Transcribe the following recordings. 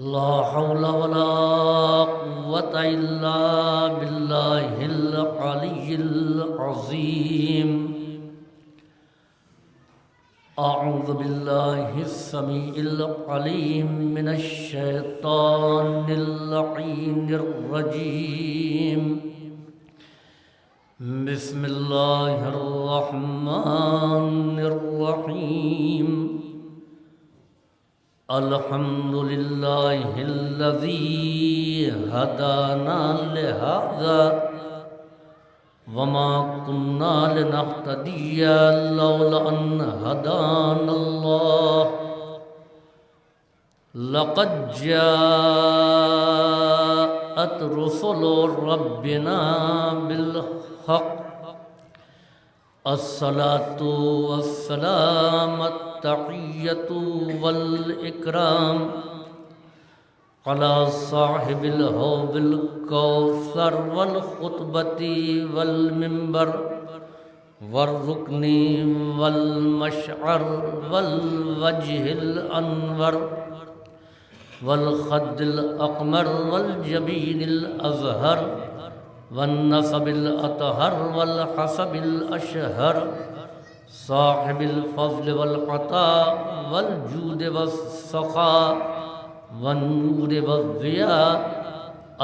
لا حول ولا قوة إلا بالله العلي العظيم. أعوذ بالله السميع العليم من الشيطان اللعين الرجيم. بسم الله الرحمن الرحيم. الحمد لله الذي هدانا لهذا وما كنا لنهتدي لولا أن هدانا الله. لقد جاءت رسل ربنا بالحق. الصلاة والسلام التحية والإكرام على صاحب الحوض الكوثر والخطبة والمنبر والركن والمشعر والوجه الأنور والخد الأقمر والجبين الأزهر والنسب الأطهر والحسب الأشهر صاحب الفضل والعطاء والجود والسخاء والنور والضياء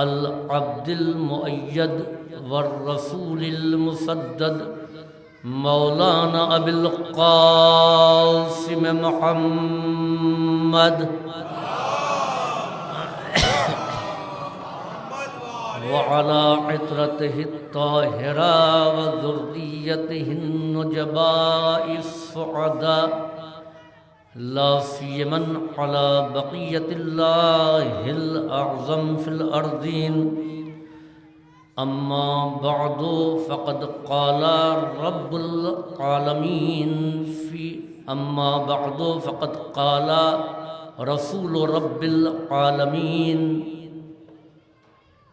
العبد المؤيد والرسول المسدد مولانا أبي القاسم محمد وعلى عطرته الطاهرة وذريته النجباء السعداء لا سيما على بقية الله الأعظم في الأرضين. أما بعد فقد قال رب العالمين فقد قال رسول رب العالمين.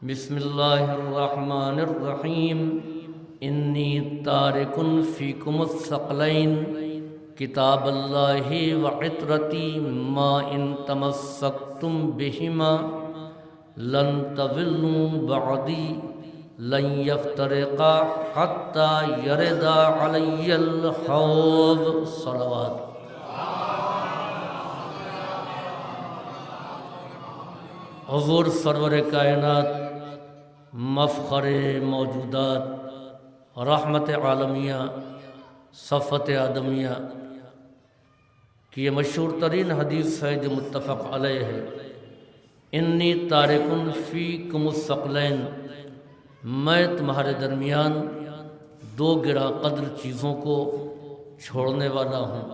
بسم الله الرحمن الرحيم. إني تارك فيكم الثقلين كتاب الله وعطرتي ما إن تمسكتم بهما لن تضلوا بعدي لن يفترقا حتى يرد علي الحوض. صلوات. حضور سرور کائنات مفخر موجودات رحمت عالمیہ صفت آدمیہ کی یہ مشہور ترین حدیث ہے جو متفق علیہ ہے. انی تارکن فیکم الثقلین، میں تمہارے درمیان دو گراں قدر چیزوں کو چھوڑنے والا ہوں.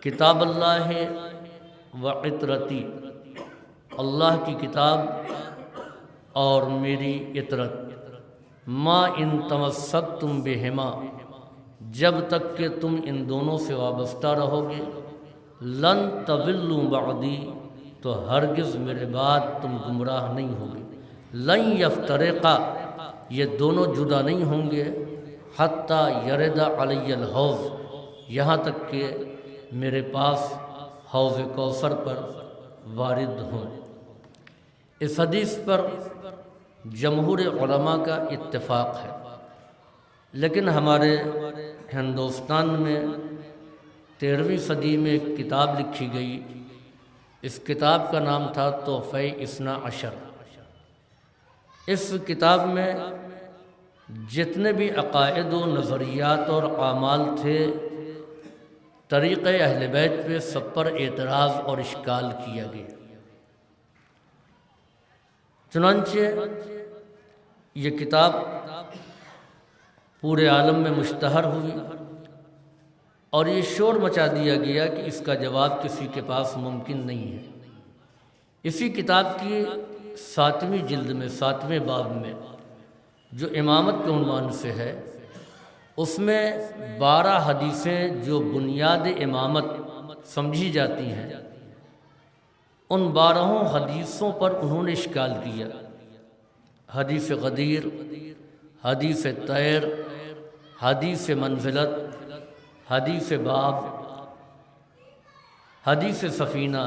کتاب اللہ و عطرتی، اللہ کی کتاب اور میری عطرت. ما ان تمسکتم بہما، جب تک کہ تم ان دونوں سے وابستہ رہو گے، لن تضلوا بعدی، تو ہرگز میرے بعد تم گمراہ نہیں ہوگے. لن یفترقا، یہ دونوں جدا نہیں ہوں گے. حتی یرد علی الحوض، یہاں تک کہ میرے پاس حوض کوثر پر وارد ہوں. اس حدیث پر جمہور علماء کا اتفاق ہے، لیکن ہمارے ہندوستان میں 13ویں صدی میں ایک کتاب لکھی گئی. اس کتاب کا نام تھا تحفہ اثنا عشر. اس کتاب میں جتنے بھی عقائد و نظریات اور اعمال تھے، طریقہ اہل بیت پہ سب پر اعتراض اور اشکال کیا گیا. چنانچہ یہ کتاب پورے عالم میں مشتہر ہوئی اور یہ شور مچا دیا گیا کہ اس کا جواب کسی کے پاس ممکن نہیں ہے. اسی کتاب کی 7ویں جلد میں 7ویں باب میں جو امامت کے عنوان سے ہے، اس میں 12 حدیثیں جو بنیاد امامت سمجھی جاتی ہیں، ان 12 حدیثوں پر انہوں نے اشکال کیا. حدیث غدیر، حدیث طیر، حدیث منزلت، حدیث باب، حدیث سفینہ،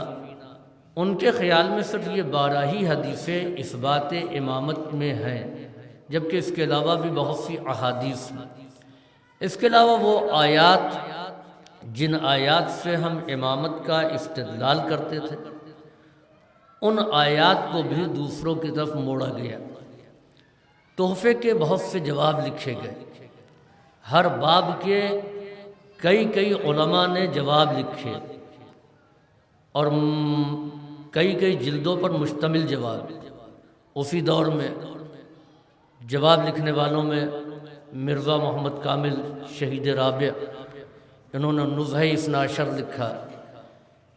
ان کے خیال میں صرف یہ 12 ہی حدیثیں اس بات امامت میں ہیں، جبکہ اس کے علاوہ بھی بہت سی احادیث ہیں۔ اس کے علاوہ وہ آیات جن آیات سے ہم امامت کا استدلال کرتے تھے، ان آیات کو بھی دوسروں کی طرف موڑا گیا۔ تحفے کے بہت سے جواب لکھے گئے، ہر باب کے کئی علماء نے جواب لکھے، اور کئی جلدوں پر مشتمل جواب۔ اسی دور میں جواب لکھنے والوں میں مرزا محمد کامل شہید رابع، انہوں نے نزہہ اثنا عشر لکھا۔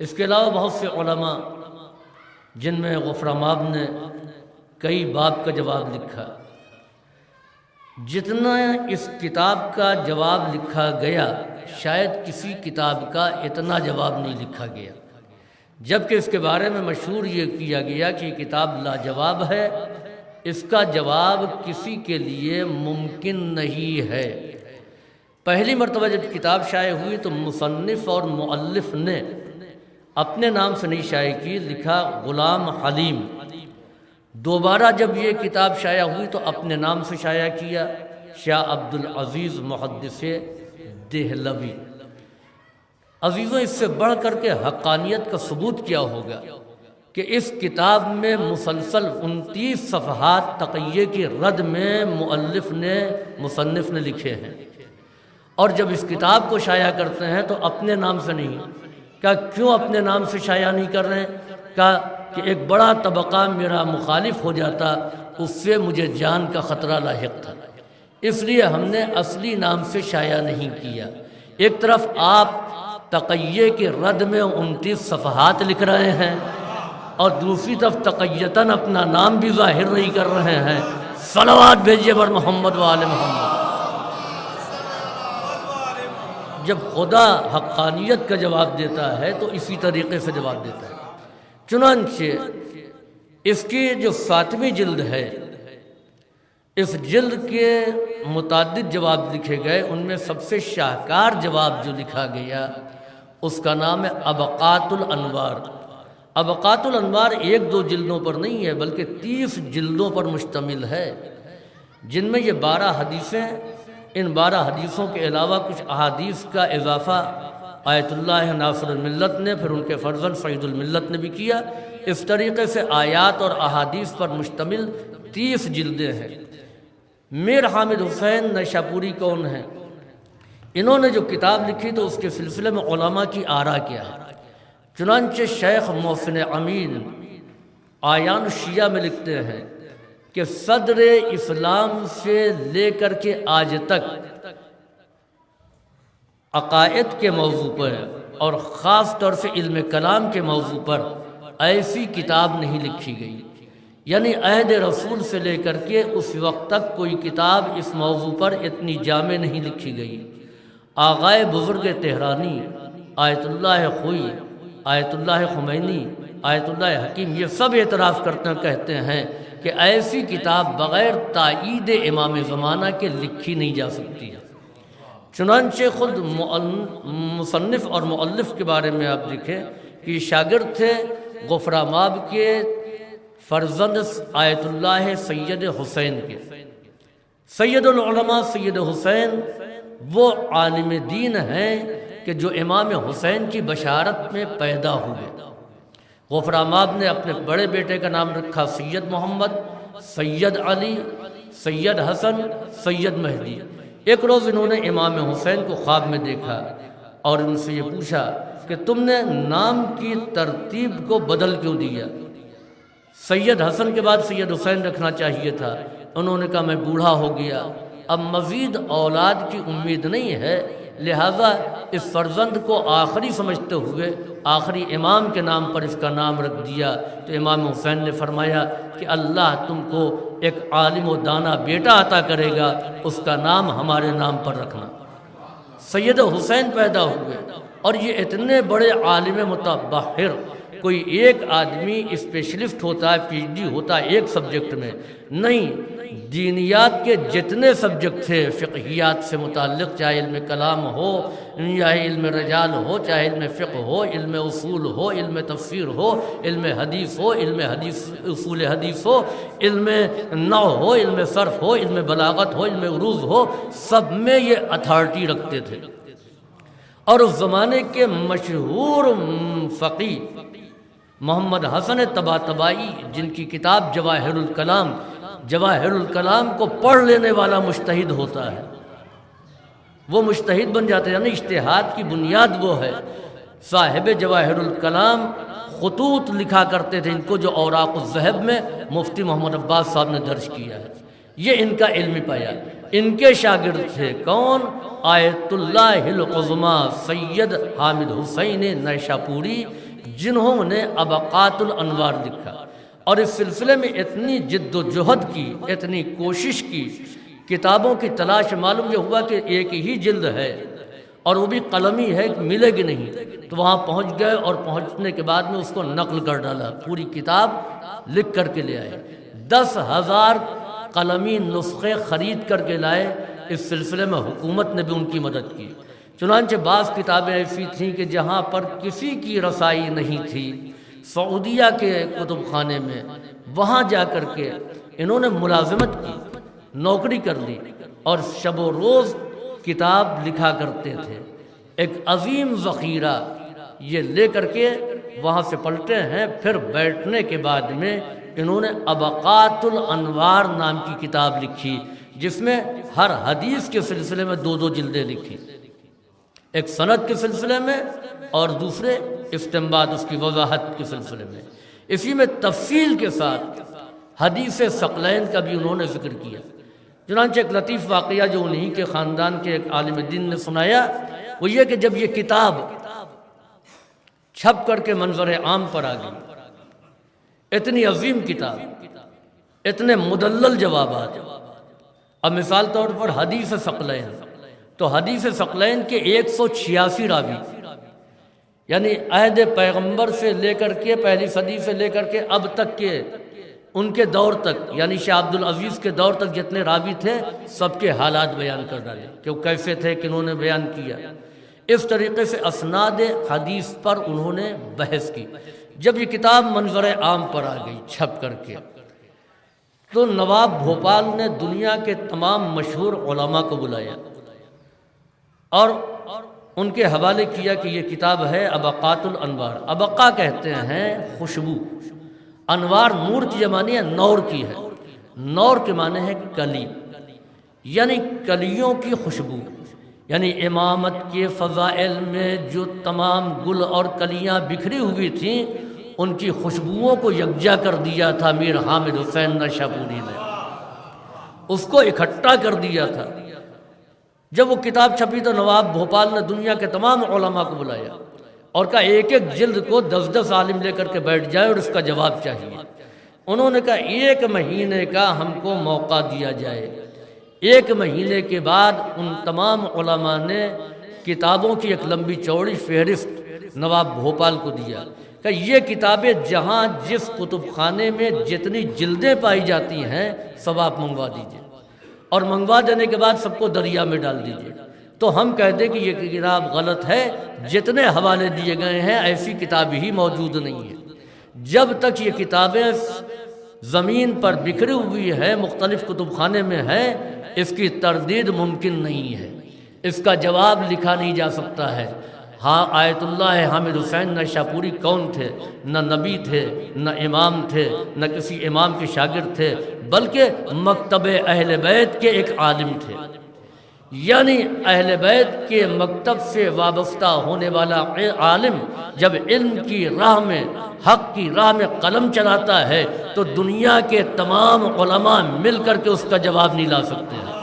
اس کے علاوہ بہت سے علماء جن میں غفراماب نے کئی باب کا جواب لکھا۔ جتنا اس کتاب کا جواب لکھا گیا، شاید کسی کتاب کا اتنا جواب نہیں لکھا گیا، جبکہ اس کے بارے میں مشہور یہ کیا گیا کہ یہ کتاب لاجواب ہے، اس کا جواب کسی کے لیے ممکن نہیں ہے۔ پہلی مرتبہ جب کتاب شائع ہوئی تو مصنف اور مؤلف نے اپنے نام سے نہیں شائع کی، لکھا غلام حلیم۔ دوبارہ جب یہ کتاب شائع ہوئی تو اپنے نام سے شائع کیا، شاہ عبد العزیز محدث دہلوی۔ عزیزوں، اس سے بڑھ کر کے حقانیت کا ثبوت کیا ہوگا کہ اس کتاب میں مسلسل 29 صفحات تقیہ کی رد میں مصنف نے لکھے ہیں، اور جب اس کتاب کو شائع کرتے ہیں تو اپنے نام سے نہیں۔ کیوں اپنے نام سے شائع نہیں کر رہے ہیں؟ کہ ایک بڑا طبقہ میرا مخالف ہو جاتا، اس سے مجھے جان کا خطرہ لاحق تھا، اس لیے ہم نے اصلی نام سے شائع نہیں کیا۔ ایک طرف آپ تقیہ کی رد میں 29 صفحات لکھ رہے ہیں، اور دوسری طرف تقیتاً اپنا نام بھی ظاہر نہیں کر رہے ہیں۔ صلوات بھیجیے بر محمد و آل محمد۔ جب خدا حقانیت کا جواب دیتا ہے تو اسی طریقے سے جواب دیتا ہے۔ چنانچہ اس کی جو 7ویں جلد ہے، اس جلد کے متعدد جواب لکھے گئے، ان میں سب سے شاہکار جواب جو لکھا گیا اس کا نام ہے ابقات الانوار۔ ابقات الانوار 1-2 جلدوں پر نہیں ہے بلکہ 30 جلدوں پر مشتمل ہے، جن میں یہ 12 حدیثیں، ان 12 حدیثوں کے علاوہ کچھ احادیث کا اضافہ آیت اللہ ناصر الملت نے، پھر ان کے فرزند سعید الملت نے بھی کیا۔ اس طریقے سے آیات اور احادیث پر مشتمل 30 جلدیں ہیں۔ میر حامد حسین نیشاپوری کون ہیں؟ انہوں نے جو کتاب لکھی تو اس کے سلسلے میں علماء کی آراء کیا ہے۔ چنانچہ شیخ محسن امین آیان الشیعہ میں لکھتے ہیں کہ صدر اسلام سے لے کر کے آج تک عقائد کے موضوع پر اور خاص طور سے علم کلام کے موضوع پر ایسی کتاب نہیں لکھی گئی، یعنی عہد رسول سے لے کر کے اس وقت تک کوئی کتاب اس موضوع پر اتنی جامع نہیں لکھی گئی۔ آغائے بزرگ تہرانی، آیت اللہ خوئی، آیت اللہ خمینی، آیت اللہ حکیم، یہ سب اعتراف کرتے کہتے ہیں کہ ایسی کتاب بغیر تائید امام زمانہ کے لکھی نہیں جا سکتی ہے۔ چنانچہ خود مصنف اور مؤلف کے بارے میں آپ دیکھیں کہ شاگرد تھے غفراماب کے فرزند آیت اللہ سید حسین کے۔ سید العلماء سید حسین وہ عالم دین ہیں کہ جو امام حسین کی بشارت میں پیدا ہوئے۔ غفراماب نے اپنے بڑے بیٹے کا نام رکھا سید محمد، سید علی، سید حسن، سید مہدی۔ ایک روز انہوں نے امام حسین کو خواب میں دیکھا اور ان سے یہ پوچھا کہ تم نے نام کی ترتیب کو بدل کیوں دیا؟ سید حسن کے بعد سید حسین رکھنا چاہیے تھا۔ انہوں نے کہا میں بوڑھا ہو گیا، اب مزید اولاد کی امید نہیں ہے، لہذا اس فرزند کو آخری سمجھتے ہوئے آخری امام کے نام پر اس کا نام رکھ دیا۔ تو امام حسین نے فرمایا کہ اللہ تم کو ایک عالم و دانا بیٹا عطا کرے گا، اس کا نام ہمارے نام پر رکھنا۔ سید حسین پیدا ہوئے، اور یہ اتنے بڑے عالم متبحر، کوئی ایک آدمی اسپیشلسٹ ہوتا ہے، پی ایچ ڈی ہوتا ہے ایک سبجیکٹ میں نہیں، دینیات کے جتنے سبجیکٹ تھے فقہیات سے متعلق، چاہے علم کلام ہو یا علم رجال ہو، چاہے علم فقہ ہو، علم اصول ہو، علم تفسیر ہو، علم حدیث ہو، علم حدیث اصول حدیث ہو، علم نحو ہو، علم صرف ہو، علم بلاغت ہو، علم عروض ہو، سب میں یہ اتھارٹی رکھتے تھے۔ اور اس زمانے کے مشہور فقی محمد حسن طباطبائی، جن کی کتاب جواہر الکلام، جواہر الکلام کو پڑھ لینے والا مجتہد ہوتا ہے، وہ مجتہد بن جاتا ہے، یعنی اجتہاد کی بنیاد وہ ہے۔ صاحب جواہر الکلام خطوط لکھا کرتے تھے، ان کو جو اوراق الذہب میں مفتی محمد عباس صاحب نے درج کیا ہے، یہ ان کا علمی پایا۔ ان کے شاگرد تھے کون؟ آیت اللہ العظمی سید حامد حسین نیشاپوری، جنہوں نے ابقات الانوار لکھا، اور اس سلسلے میں اتنی جد و جہد کی، اتنی کوشش کی، کتابوں کی تلاش، معلوم یہ ہوا کہ ایک ہی جلد ہے اور وہ بھی قلمی ہے، ملے گی نہیں، تو وہاں پہنچ گئے، اور پہنچنے کے بعد میں اس کو نقل کر ڈالا، پوری کتاب لکھ کر کے لے آئے، 10,000 قلمی نسخے خرید کر کے لائے۔ اس سلسلے میں حکومت نے بھی ان کی مدد کی۔ چنانچہ بعض کتابیں ایسی تھیں کہ جہاں پر کسی کی رسائی نہیں تھی، سعودیہ کے کتب خانے میں، وہاں جا کر کے انہوں نے ملازمت کی، نوکری کر لی، اور شب و روز کتاب لکھا کرتے تھے۔ ایک عظیم ذخیرہ یہ لے کر کے وہاں سے پلٹے ہیں۔ پھر بیٹھنے کے بعد میں انہوں نے ابقات الانوار نام کی کتاب لکھی، جس میں ہر حدیث کے سلسلے میں 2 جلدیں لکھی، ایک سند کے سلسلے میں اور دوسرے استنباط، اس کی وضاحت کے سلسلے میں۔ اسی میں تفصیل کے ساتھ حدیث ثقلین کا بھی انہوں نے ذکر کیا۔ چنانچہ ایک لطیف واقعہ جو انہی کے خاندان کے ایک عالم دین نے سنایا، وہ یہ کہ جب یہ کتاب چھپ کر کے منظر عام پر آ گئی، اتنی عظیم کتاب، اتنے مدلل جوابات، اب مثال طور پر حدیث ثقلین، تو حدیث ثقلین کے 186 راوی، یعنی عہد پیغمبر سے لے کر کے پہلی صدی سے لے کر کے اب تک کے ان کے دور تک، یعنی شاہ عبدالعزیز کے دور تک جتنے راوی تھے، سب کے حالات بیان کر ڈالے کہ وہ کیسے تھے، کنہوں نے بیان کیا۔ اس طریقے سے اسناد حدیث پر انہوں نے بحث کی۔ جب یہ کتاب منظر عام پر آ گئی چھپ کر کے، تو نواب بھوپال نے دنیا کے تمام مشہور علماء کو بلایا اور ان کے حوالے کیا کہ یہ کتاب ہے ابقات الانوار۔ ابقا کہتے ہیں خوشبو، انوار نور کی جمعنی ہے، نور کی ہے، نور کے معنی ہے کلی، یعنی کلیوں کی خوشبو، یعنی امامت کے فضائل میں جو تمام گل اور کلیاں بکھری ہوئی تھیں، ان کی خوشبوؤں کو یکجا کر دیا تھا میر حامد حسین نیشاپوری نے، اس کو اکٹھا کر دیا تھا۔ جب وہ کتاب چھپی تو نواب بھوپال نے دنیا کے تمام علماء کو بلایا اور کہا ایک ایک جلد کو 10 عالم لے کر کے بیٹھ جائے اور اس کا جواب چاہیے۔ انہوں نے کہا 1 مہینے کا ہم کو موقع دیا جائے۔ 1 مہینے کے بعد ان تمام علماء نے کتابوں کی ایک لمبی چوڑی فہرست نواب بھوپال کو دیا کہ یہ کتابیں جہاں جس کتب خانے میں جتنی جلدیں پائی جاتی ہیں سب آپ منگوا دیجیے، اور منگوا دینے کے بعد سب کو دریا میں ڈال دیجیے۔ تو ہم کہہ دیں کہ یہ کتاب غلط ہے، جتنے حوالے دیے گئے ہیں ایسی کتاب ہی موجود نہیں ہے۔ جب تک یہ کتابیں زمین پر بکھری ہوئی ہے، مختلف کتب خانے میں ہے، اس کی تردید ممکن نہیں ہے، اس کا جواب لکھا نہیں جا سکتا ہے۔ ہاں آیت اللہ حامد حسین نیشاپوری کون تھے؟ نہ نبی تھے، نہ امام تھے، نہ کسی امام کے شاگرد تھے، بلکہ مکتب اہل بیت کے ایک عالم تھے، یعنی اہل بیت کے مکتب سے وابستہ ہونے والا عالم جب علم کی راہ میں، حق کی راہ میں قلم چلاتا ہے تو دنیا کے تمام علماء مل کر کے اس کا جواب نہیں لا سکتے ہیں۔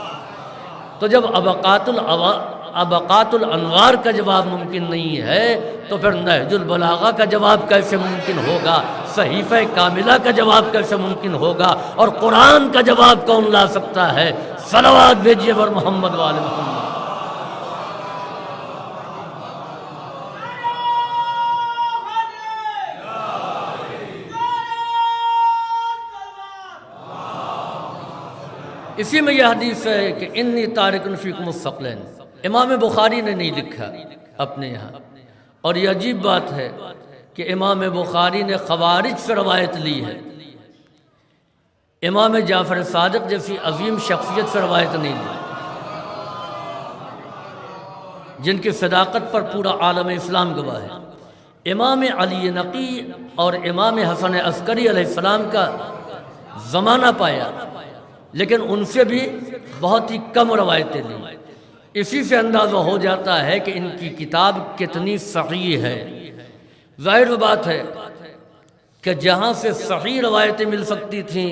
تو جب ابقات الانوار کا جواب ممکن نہیں ہے تو پھر نہج البلاغہ کا جواب کیسے ممکن ہوگا؟ صحیفہ کاملہ کا جواب کیسے ممکن ہوگا؟ اور قرآن کا جواب کون لا سکتا ہے؟ صلوات بھیجیے بر محمد و آل محمد۔ اسی میں یہ حدیث ہے کہ انی تارکن فیکم الثقلین، امام بخاری نے نہیں لکھا اپنے یہاں، اور یہ عجیب بات ہے کہ امام بخاری نے خوارج سے روایت لی ہے، امام جعفر صادق جیسی عظیم شخصیت سے روایت نہیں لی، جن کی صداقت پر پورا عالم اسلام گواہ ہے۔ امام علی نقی اور امام حسن عسکری علیہ السلام کا زمانہ پایا، لیکن ان سے بھی بہت ہی کم روایتیں لی۔ اسی سے اندازہ ہو جاتا ہے کہ ان کی کتاب کتنی صحیح ہے۔ ظاہر بات ہے کہ جہاں سے صحیح روایتیں مل سکتی تھیں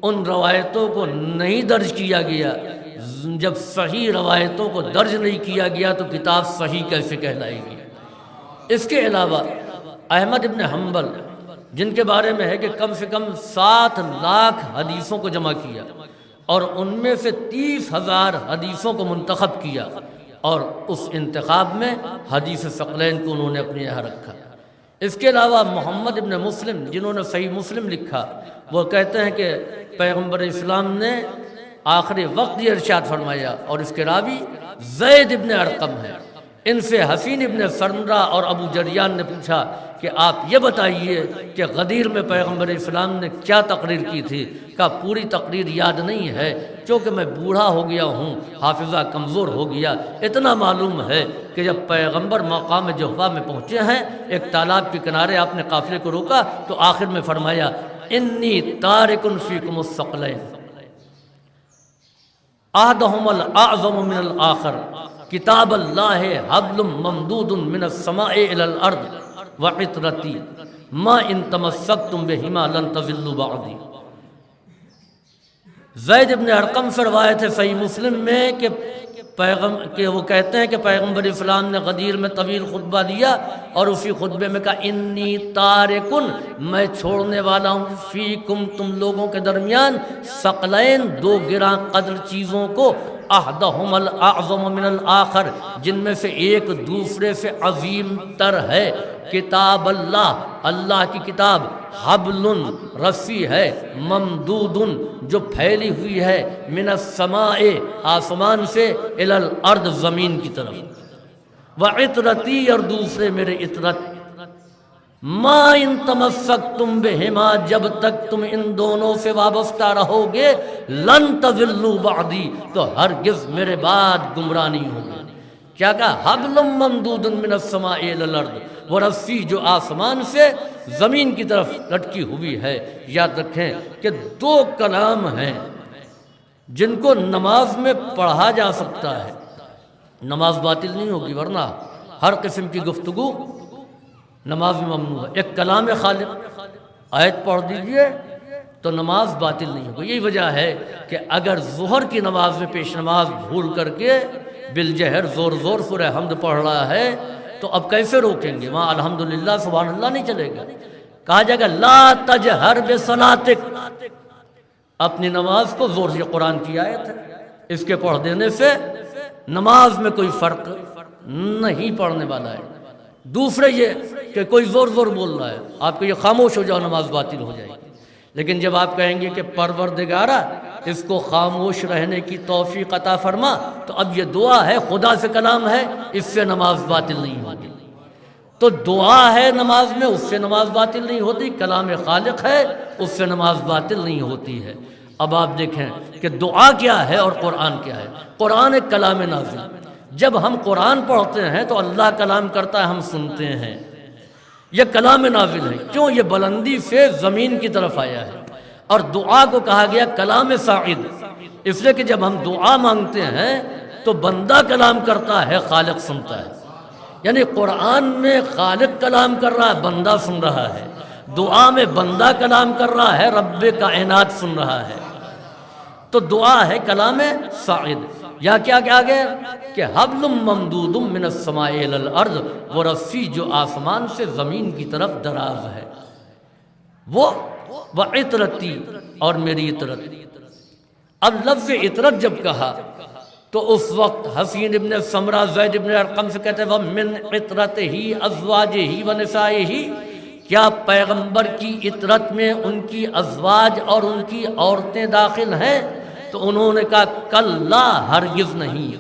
ان روایتوں کو نہیں درج کیا گیا، جب صحیح روایتوں کو درج نہیں کیا گیا تو کتاب صحیح کیسے کہلائے گی؟ اس کے علاوہ احمد ابن حنبل، جن کے بارے میں ہے کہ کم سے کم 7 لاکھ حدیثوں کو جمع کیا اور ان میں سے 30,000 حدیثوں کو منتخب کیا، اور اس انتخاب میں حدیث ثقلین کو انہوں نے اپنے یہاں رکھا۔ اس کے علاوہ محمد ابن مسلم، جنہوں نے صحیح مسلم لکھا، وہ کہتے ہیں کہ پیغمبر اسلام نے آخری وقت یہ ارشاد فرمایا، اور اس کے راوی زید ابن ارقم ہے۔ ان سے حسین ابن سرمرہ اور ابو جریان نے پوچھا کہ آپ یہ بتائیے کہ غدیر میں پیغمبر اسلام نے کیا تقریر کی تھی؟ کہا پوری تقریر یاد نہیں ہے، چونکہ میں بوڑھا ہو گیا ہوں، حافظہ کمزور ہو گیا۔ اتنا معلوم ہے کہ جب پیغمبر مقام جہفہ میں پہنچے ہیں، ایک تالاب کے کنارے آپ نے قافلے کو روکا تو آخر میں فرمایا انی تارکن فیکم الثقلین احدہم الاعظم من الآخر کتاب اللہ حبل ممدود من السماء الى الارض وعطرتی ما ان تمسکتم بہما لن تضلوا بعدی۔ زید ابن ارقم سے روایت ہے صحیح مسلم میں کہ وہ کہتے ہیں کہ پیغمبر اسلام نے غدیر میں طویل خطبہ دیا اور اسی خطبے میں کہا انی تارکن، میں چھوڑنے والا ہوں، فیکم تم لوگوں کے درمیان، ثقلین، 2 گراں قدر چیزوں کو، احدہم الاعظم من الآخر، جن میں سے ایک دوسرے سے عظیم تر ہے، کتاب اللہ، اللہ کی کتاب، حبل، رسی ہے، ممدود، جو پھیلی ہوئی ہے، من السماء، آسمان سے، الی الارض، زمین کی طرف، وعطرتی، اور دوسرے میرے عطرت، ما ان تمسکتم بہما، جب تک تم ان دونوں سے وابستہ رہو گے، لن تضلوا بعدی، تو ہرگز میرے بعد گمراہ نہیں ہوگے۔ کیا کہا؟ حبل ممدود من السماء الی الارض، وہ رسی جو آسمان سے زمین کی طرف لٹکی ہوئی ہے۔ یاد رکھیں کہ 2 کلام ہیں جن کو نماز میں پڑھا جا سکتا ہے، نماز باطل نہیں ہوگی، ورنہ ہر قسم کی گفتگو نماز میں ممنوع ہے۔ ایک کلام خالق، آیت پڑھ دیجئے تو نماز باطل نہیں ہوگی۔ یہی وجہ ہے کہ اگر ظہر کی نماز میں پیش نماز بھول کر کے بالجہر زور زور سورہ حمد پڑھ رہا ہے تو اب کیسے روکیں گے؟ وہاں الحمدللہ سبحان اللہ نہیں چلے گا، کہا جائے گا لا تجہر بصلاتک، اپنی نماز کو زور سے، قرآن کی آیت ہے، اس کے پڑھ دینے سے نماز میں کوئی فرق نہیں پڑنے والا ہے۔ دوسرے یہ کہ کوئی زور زور بول رہا ہے، آپ کو یہ خاموش ہو جاؤ، نماز باطل ہو جائے گی۔ لیکن جب آپ کہیں گے کہ پروردگارا اس کو خاموش رہنے کی توفیق عطا فرما، تو اب یہ دعا ہے، خدا سے کلام ہے، اس سے نماز باطل نہیں ہوگی۔ تو دعا ہے نماز میں، اس سے نماز باطل نہیں ہوتی، کلام خالق ہے، اس سے نماز باطل نہیں ہوتی ہے۔ اب آپ دیکھیں کہ دعا کیا ہے اور قرآن کیا ہے۔ قرآن ایک کلام نازل، جب ہم قرآن پڑھتے ہیں تو اللہ کلام کرتا ہے، ہم سنتے ہیں، یہ کلام نازل ہے۔ کیوں؟ یہ بلندی سے زمین کی طرف آیا ہے۔ اور دعا کو کہا گیا کلام صاعد، اس لیے کہ جب ہم دعا مانگتے ہیں تو بندہ کلام کرتا ہے، خالق سنتا ہے۔ یعنی قرآن میں خالق کلام کر رہا ہے، بندہ سن رہا ہے، دعا میں بندہ کلام کر رہا ہے، رب کائنات سن رہا ہے۔ تو دعا ہے کلام صاعد۔ یا کیا کہا گیا کہ حبل ممدود من السماء الی الارض، وہ رسی جو آسمان سے زمین کی طرف دراز ہے، وہ وعطرتی، اور میری عطرت۔ اب لفظ عطرت جب کہا تو اس وقت حسین ابن سمرہ زید ابن ارقم سے کہتے ہیں وَمِنْ عِطْرَتِهِ أَزْوَاجِهِ وَنِسَائِهِ، کیا پیغمبر کی عطرت میں ان کی ازواج اور ان کی عورتیں داخل ہیں؟ تو انہوں نے کہا کلا ہرگز نہیں.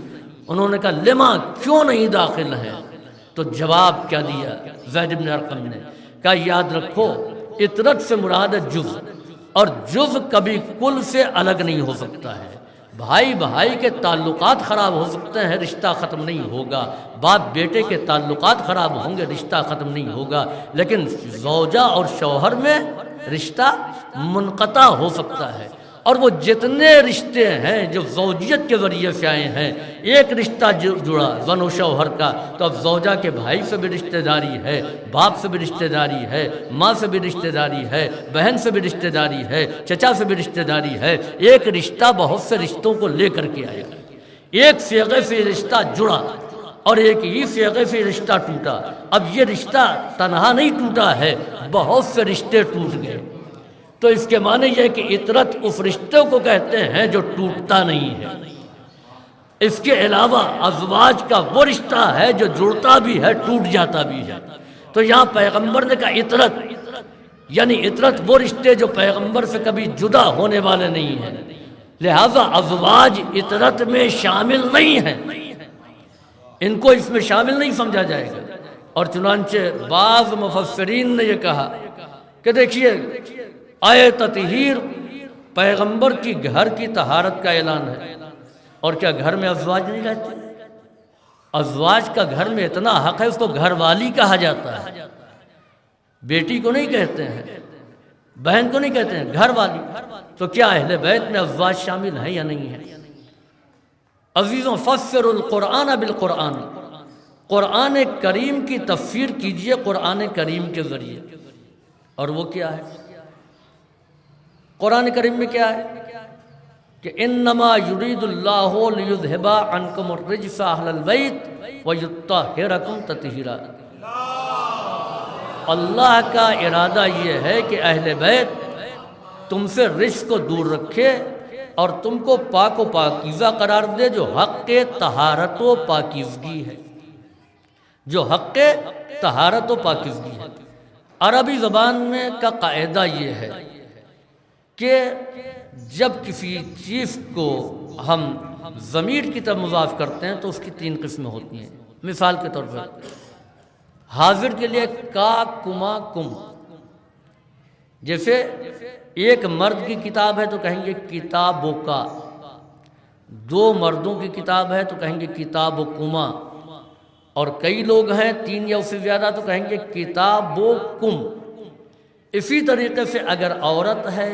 انہوں نے کہا لما کیوں نہیں داخل ہے؟ تو جواب کیا دیا زید بن ارقم نے؟ کہا یاد رکھو اطرت سے مراد ہے جز، اور جز کبھی کل سے الگ نہیں ہو سکتا ہے. بھائی بھائی کے تعلقات خراب ہو سکتے ہیں، رشتہ ختم نہیں ہوگا. باپ بیٹے کے تعلقات خراب ہوں گے، رشتہ ختم نہیں ہوگا. لیکن زوجہ اور شوہر میں رشتہ منقطع ہو سکتا ہے. اور وہ جتنے رشتے ہیں جو زوجیت کے ذریعے سے آئے ہیں، ایک رشتہ جڑا زن و شوہر کا، تو اب زوجہ کے بھائی سے بھی رشتہ داری ہے، باپ سے بھی رشتہ داری ہے، ماں سے بھی رشتہ داری ہے، بہن سے بھی رشتہ داری ہے، چچا سے بھی رشتہ داری ہے. ایک رشتہ بہت سے رشتوں کو لے کر کے آیا. ایک صیغے سے رشتہ جڑا اور ایک ہی صیغے سے رشتہ ٹوٹا. اب یہ رشتہ تنہا نہیں ٹوٹا ہے، بہت سے رشتے ٹوٹ گئے. تو اس کے معنی یہ ہے کہ اطرت اس رشتے کو کہتے ہیں جو ٹوٹتا نہیں ہے. اس کے علاوہ ازواج کا وہ رشتہ ہے جو جڑتا بھی ہے، ٹوٹ جاتا بھی ہے. تو یہاں پیغمبر نے کہا اطرت، یعنی اطرت وہ رشتے جو پیغمبر سے کبھی جدا ہونے والے نہیں ہیں. لہذا ازواج اطرت میں شامل نہیں ہیں، ان کو اس میں شامل نہیں سمجھا جائے گا. اور چنانچہ بعض مفسرین نے یہ کہا کہ دیکھیے آئے تطہیر پیغمبر کی گھر کی طہارت کا اعلان ہے، اور کیا گھر میں ازواج نہیں رہتے؟ ازواج کا گھر میں اتنا حق ہے، اس کو گھر والی کہا جاتا ہے. بیٹی کو نہیں کہتے ہیں، بہن کو نہیں کہتے ہیں، گھر والی. تو کیا اہل بیت میں ازواج شامل ہیں یا نہیں ہیں؟ عزیزوں فسر القرآن بالقرآن، قرآن کریم کی تفسیر کیجئے قرآن کریم کے ذریعے. اور وہ کیا ہے؟ قرآن کریم میں کیا ہے کہ انما یرید اللہ لیذھب عنکم الرجس اہل البیت ویطہرکم تطہیرا. اللہ کا ارادہ یہ ہے کہ اہل بیت تم سے رجس کو دور رکھے اور تم کو پاک و پاکیزہ قرار دے، جو حق طہارت و پاکیزگی ہے، جو حق طہارت و پاکیزگی ہے. عربی زبان میں کا قاعدہ یہ ہے کہ جب کسی چیز کو ہم ضمیر کی طرف مضاف کرتے ہیں تو اس کی 3 قسمیں ہوتی ہیں. مثال کے طور پر حاضر کے لیے کا کما کم، جیسے ایک مرد کی کتاب ہے تو کہیں گے کتاب و کا، 2 مردوں کی کتاب ہے تو کہیں گے کتاب و کما، اور کئی لوگ ہیں 3 یا اس سے زیادہ تو کہیں گے کتاب و کم. اسی طریقے سے اگر عورت ہے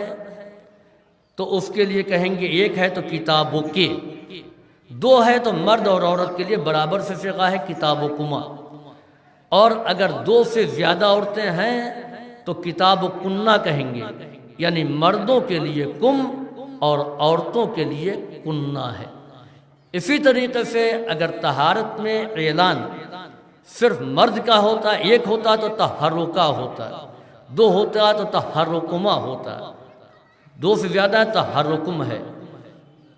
تو اس کے لیے کہیں گے ایک ہے تو کتاب و کے، 2 ہے تو مرد اور عورت کے لیے برابر سے صیغہ ہے کتاب و کما. اور اگر 2 سے زیادہ عورتیں ہیں تو کتاب و کنہ کہیں گے، یعنی مردوں کے لیے کم اور عورتوں کے لیے کنہ ہے. اسی طریقے سے اگر طہارت میں اعلان صرف مرد کا ہوتا، ایک ہوتا تو تحرکا ہوتا، 2 ہوتا تو تحرکما ہوتا، 2 سے زیادہ ہے تحرکم ہے.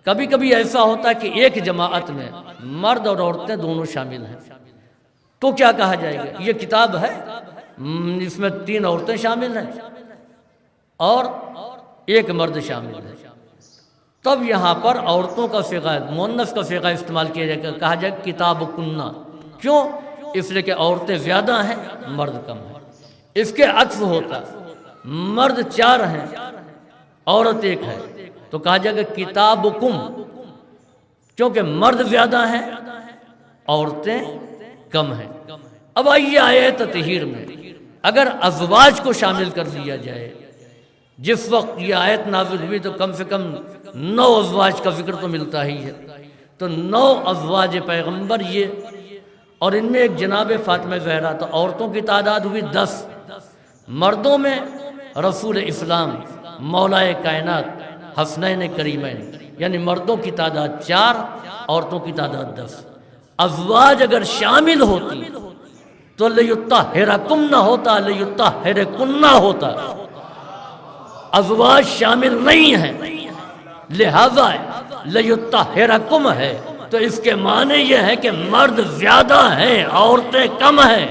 کبھی کبھی ایسا ہوتا ہے کہ ایک جماعت میں مرد اور عورتیں دونوں شامل ہیں، تو کیا کہا جائے گا؟ یہ کتاب ہے، اس میں 3 عورتیں شامل ہیں اور ایک مرد شامل ہے. تب یہاں پر عورتوں کا صیغہ مؤنث کا صیغہ استعمال کیا جائے گا، کہا جائے کتاب کنہ. کیوں؟ اس لیے کہ عورتیں زیادہ ہیں، مرد کم ہیں. اس کے عکس ہوتا، مرد 4 ہیں، عورت 1 ہے، تو کہا جائے گا کتاب کم، کیونکہ مرد زیادہ ہیں، عورتیں کم ہیں. اب آئیے آیت تطہیر میں اگر ازواج کو شامل کر لیا جائے، جس وقت یہ آیت نازل ہوئی تو کم سے کم 9 ازواج کا ذکر تو ملتا ہی ہے. تو 9 ازواج پیغمبر یہ، اور ان میں ایک جناب فاطمہ زہرا، تو عورتوں کی تعداد ہوئی 10. مردوں میں رسول اسلام، مولائے کائنات، حسنین کریمین، یعنی مردوں کی تعداد 4، عورتوں کی تعداد 10. ازواج اگر شامل ہوتی تو لیطہرکم نہ ہوتا، لیطہرکن نہ ہوتا. ازواج شامل نہیں ہیں، لہذا لیطہرکم ہے. تو اس کے معنی یہ ہے کہ مرد زیادہ ہیں، عورتیں کم ہیں.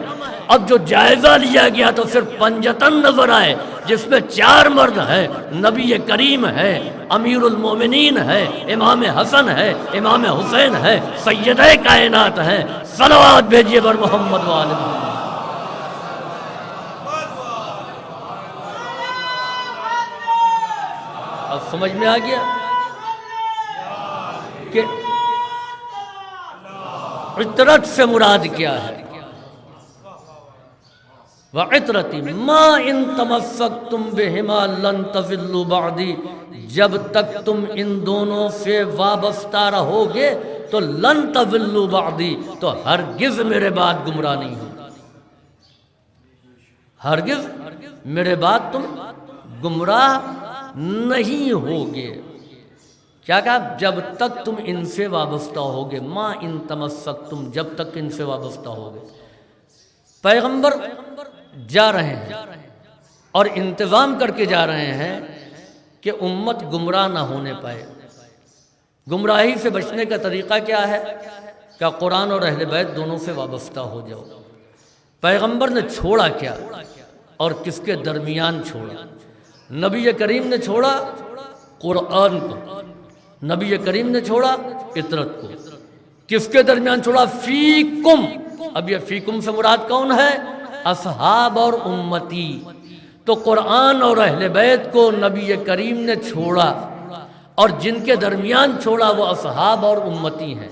اب جو جائزہ لیا گیا تو صرف پنجتن نظر آئے، جس میں 4 مرد ہیں، نبی کریم ہے، امیر المومنین ہے، امام حسن ہے، امام حسین ہے، سیدہ کائنات ہیں، صلوات بھیجیے بر محمد و آل محمد۔ اب سمجھ میں آ گیا کہ عطرت سے مراد کیا ہے؟ وعطرتی ما ان تمسکتم بہما لن تضلوا بعدی، جب تک تم ان دونوں سے وابستہ رہو گے تو لن تضلوا بعدی، تو ہرگز میرے بعد گمراہ نہیں ہو، ہرگز میرے بعد تم گمراہ نہیں ہوگے۔ کیا کہا؟ جب تک تم ان سے وابستہ ہوگے، ما ان تمسکتم، جب تک ان سے وابستہ ہوگے۔ پیغمبر جا رہے ہیں اور انتظام کر کے جا رہے ہیں کہ امت گمراہ نہ ہونے پائے۔ گمراہی سے بچنے کا طریقہ کیا ہے؟ کہ قرآن اور اہل بیت دونوں سے وابستہ ہو جاؤ۔ پیغمبر نے چھوڑا کیا اور کس کے درمیان چھوڑا؟ نبی کریم نے چھوڑا قرآن کو، نبی کریم نے چھوڑا فطرت کو۔ کس کے درمیان چھوڑا؟ فیکم۔ اب یہ فیکم سے مراد کون ہے؟ اصحاب اور امتی۔ تو قرآن اور اہل بیت کو نبی کریم نے چھوڑا، اور جن کے درمیان چھوڑا وہ اصحاب اور امتی ہیں۔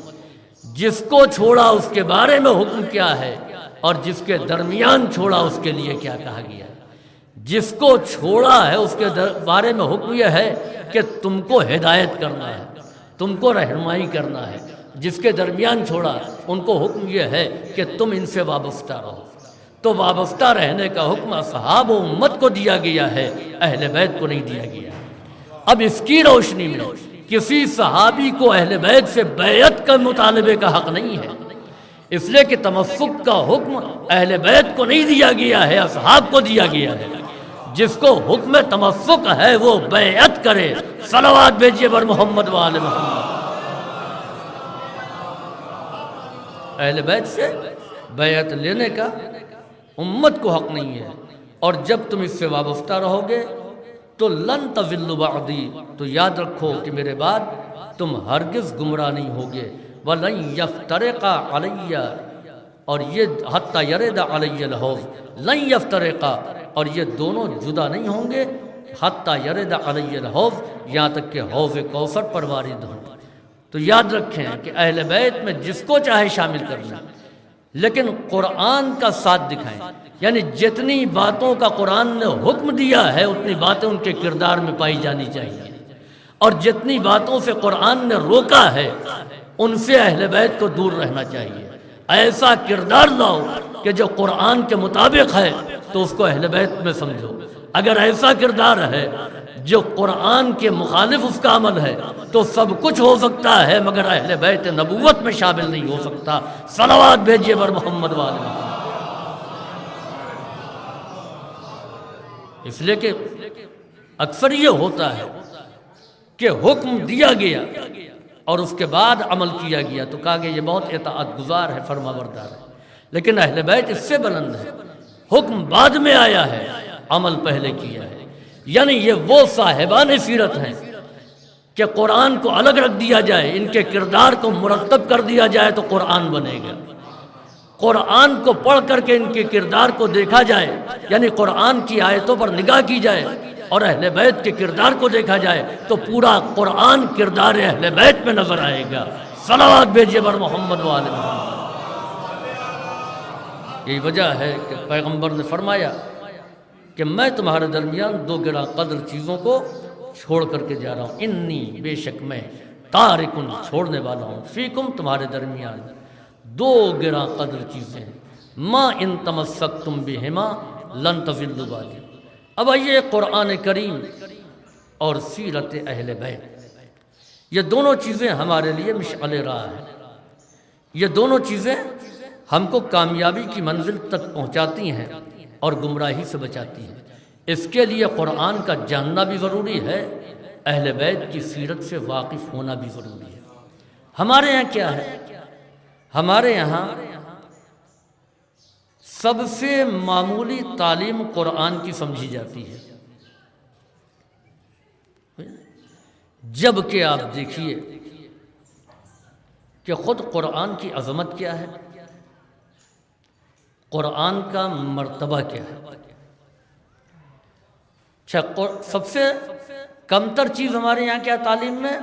جس کو چھوڑا اس کے بارے میں حکم کیا ہے، اور جس کے درمیان چھوڑا اس کے لیے کیا کہا گیا ہے؟ جس کو چھوڑا ہے اس کے بارے میں حکم یہ ہے کہ تم کو ہدایت کرنا ہے، تم کو رہنمائی کرنا ہے۔ جس کے درمیان چھوڑا ان کو حکم یہ ہے کہ تم ان سے وابستہ رہو۔ تو وابستہ رہنے کا حکم اصحاب و امت کو دیا گیا ہے، اہل بیت کو نہیں دیا گیا۔ اب اس کی روشنی میں کسی صحابی کو اہل بیت سے بیعت کا مطالبے کا حق نہیں ہے، اس لیے کہ تمسک کا حکم اہل بیت کو نہیں دیا گیا ہے، اصحاب کو دیا گیا ہے۔ جس کو حکم تمسک ہے وہ بیعت کرے۔ صلوات بھیجیے بر محمد و آل محمد۔ اہل بیت سے بیعت لینے کا امت کو حق نہیں ہے، اور جب تم اس سے وابستہ رہو گے تو لن تضلوا بعدی، تو یاد رکھو کہ میرے بعد تم ہرگز گمراہ نہیں ہوگے۔ وَلَن يَفْتَرِقَا عَلَيَّ، اور یہ حَتَّى يَرِدَ عَلَيَّ الْحَوْض، لن يَفْتَرِقَا، اور یہ دونوں جدا نہیں ہوں گے، حَتَّى يَرِدَ عَلَيَّ الْحَوْض، یہاں تک کہ حوض کوثر پر وارد ہوں۔ تو یاد رکھیں کہ اہل بیت میں جس کو چاہے شامل کر لیں، لیکن قرآن کا ساتھ دکھائیں، یعنی جتنی باتوں کا قرآن نے حکم دیا ہے اتنی باتیں ان کے کردار میں پائی جانی چاہیے، اور جتنی باتوں سے قرآن نے روکا ہے ان سے اہل بیت کو دور رہنا چاہیے۔ ایسا کردار لاؤ کہ جو قرآن کے مطابق ہے تو اس کو اہل بیت میں سمجھو۔ اگر ایسا کردار ہے جو قرآن کے مخالف اس کا عمل ہے تو سب کچھ ہو سکتا ہے مگر اہل بیت نبوت میں شامل نہیں ہو سکتا۔ صلوات بھیجیے بر محمد و آل محمد۔ اس لیے کہ اکثر یہ ہوتا ہے کہ حکم دیا گیا اور اس کے بعد عمل کیا گیا تو کہا کہ یہ بہت اطاعت گزار ہے، فرما بردار ہے، لیکن اہل بیت اس سے بلند ہے۔ حکم بعد میں آیا ہے، عمل پہلے کیا ہے۔ یعنی یہ وہ صاحبان سیرت ہیں کہ قرآن کو الگ رکھ دیا جائے، ان کے کردار کو مرتب کر دیا جائے تو قرآن بنے گا۔ قرآن کو پڑھ کر کے ان کے کردار کو دیکھا جائے، یعنی قرآن کی آیتوں پر نگاہ کی جائے اور اہل بیت کے کردار کو دیکھا جائے تو پورا قرآن کردار اہل بیت میں نظر آئے گا۔ صلوات بھیجیے بر محمد و آل محمد۔ یہی وجہ ہے کہ پیغمبر نے فرمایا کہ میں تمہارے درمیان 2 گراں قدر چیزوں کو چھوڑ کر کے جا رہا ہوں، انی، بے شک میں، تارکن، چھوڑنے والا ہوں، فیکم، تمہارے درمیان 2 گراں قدر چیزیں ہیں، ما ان تمسکتم بہما لن تضلوا بعدی۔ اب آئیے قرآن کریم اور سیرت اہل بیت، یہ دونوں چیزیں ہمارے لیے مشعل راہ ہیں، یہ دونوں چیزیں ہم کو کامیابی کی منزل تک پہنچاتی ہیں اور گمراہی سے بچاتی ہیں۔ اس کے لیے قرآن کا جاننا بھی ضروری ہے، اہل بیت کی سیرت سے واقف ہونا بھی ضروری ہے۔ ہمارے یہاں کیا ہے؟ ہمارے یہاں سب سے معمولی تعلیم قرآن کی سمجھی جاتی ہے، جب کہ آپ دیکھیے کہ خود قرآن کی عظمت کیا ہے، قرآن کا مرتبہ کیا ہے۔ سب سے کمتر چیز ہمارے یہاں کیا تعلیم میں؟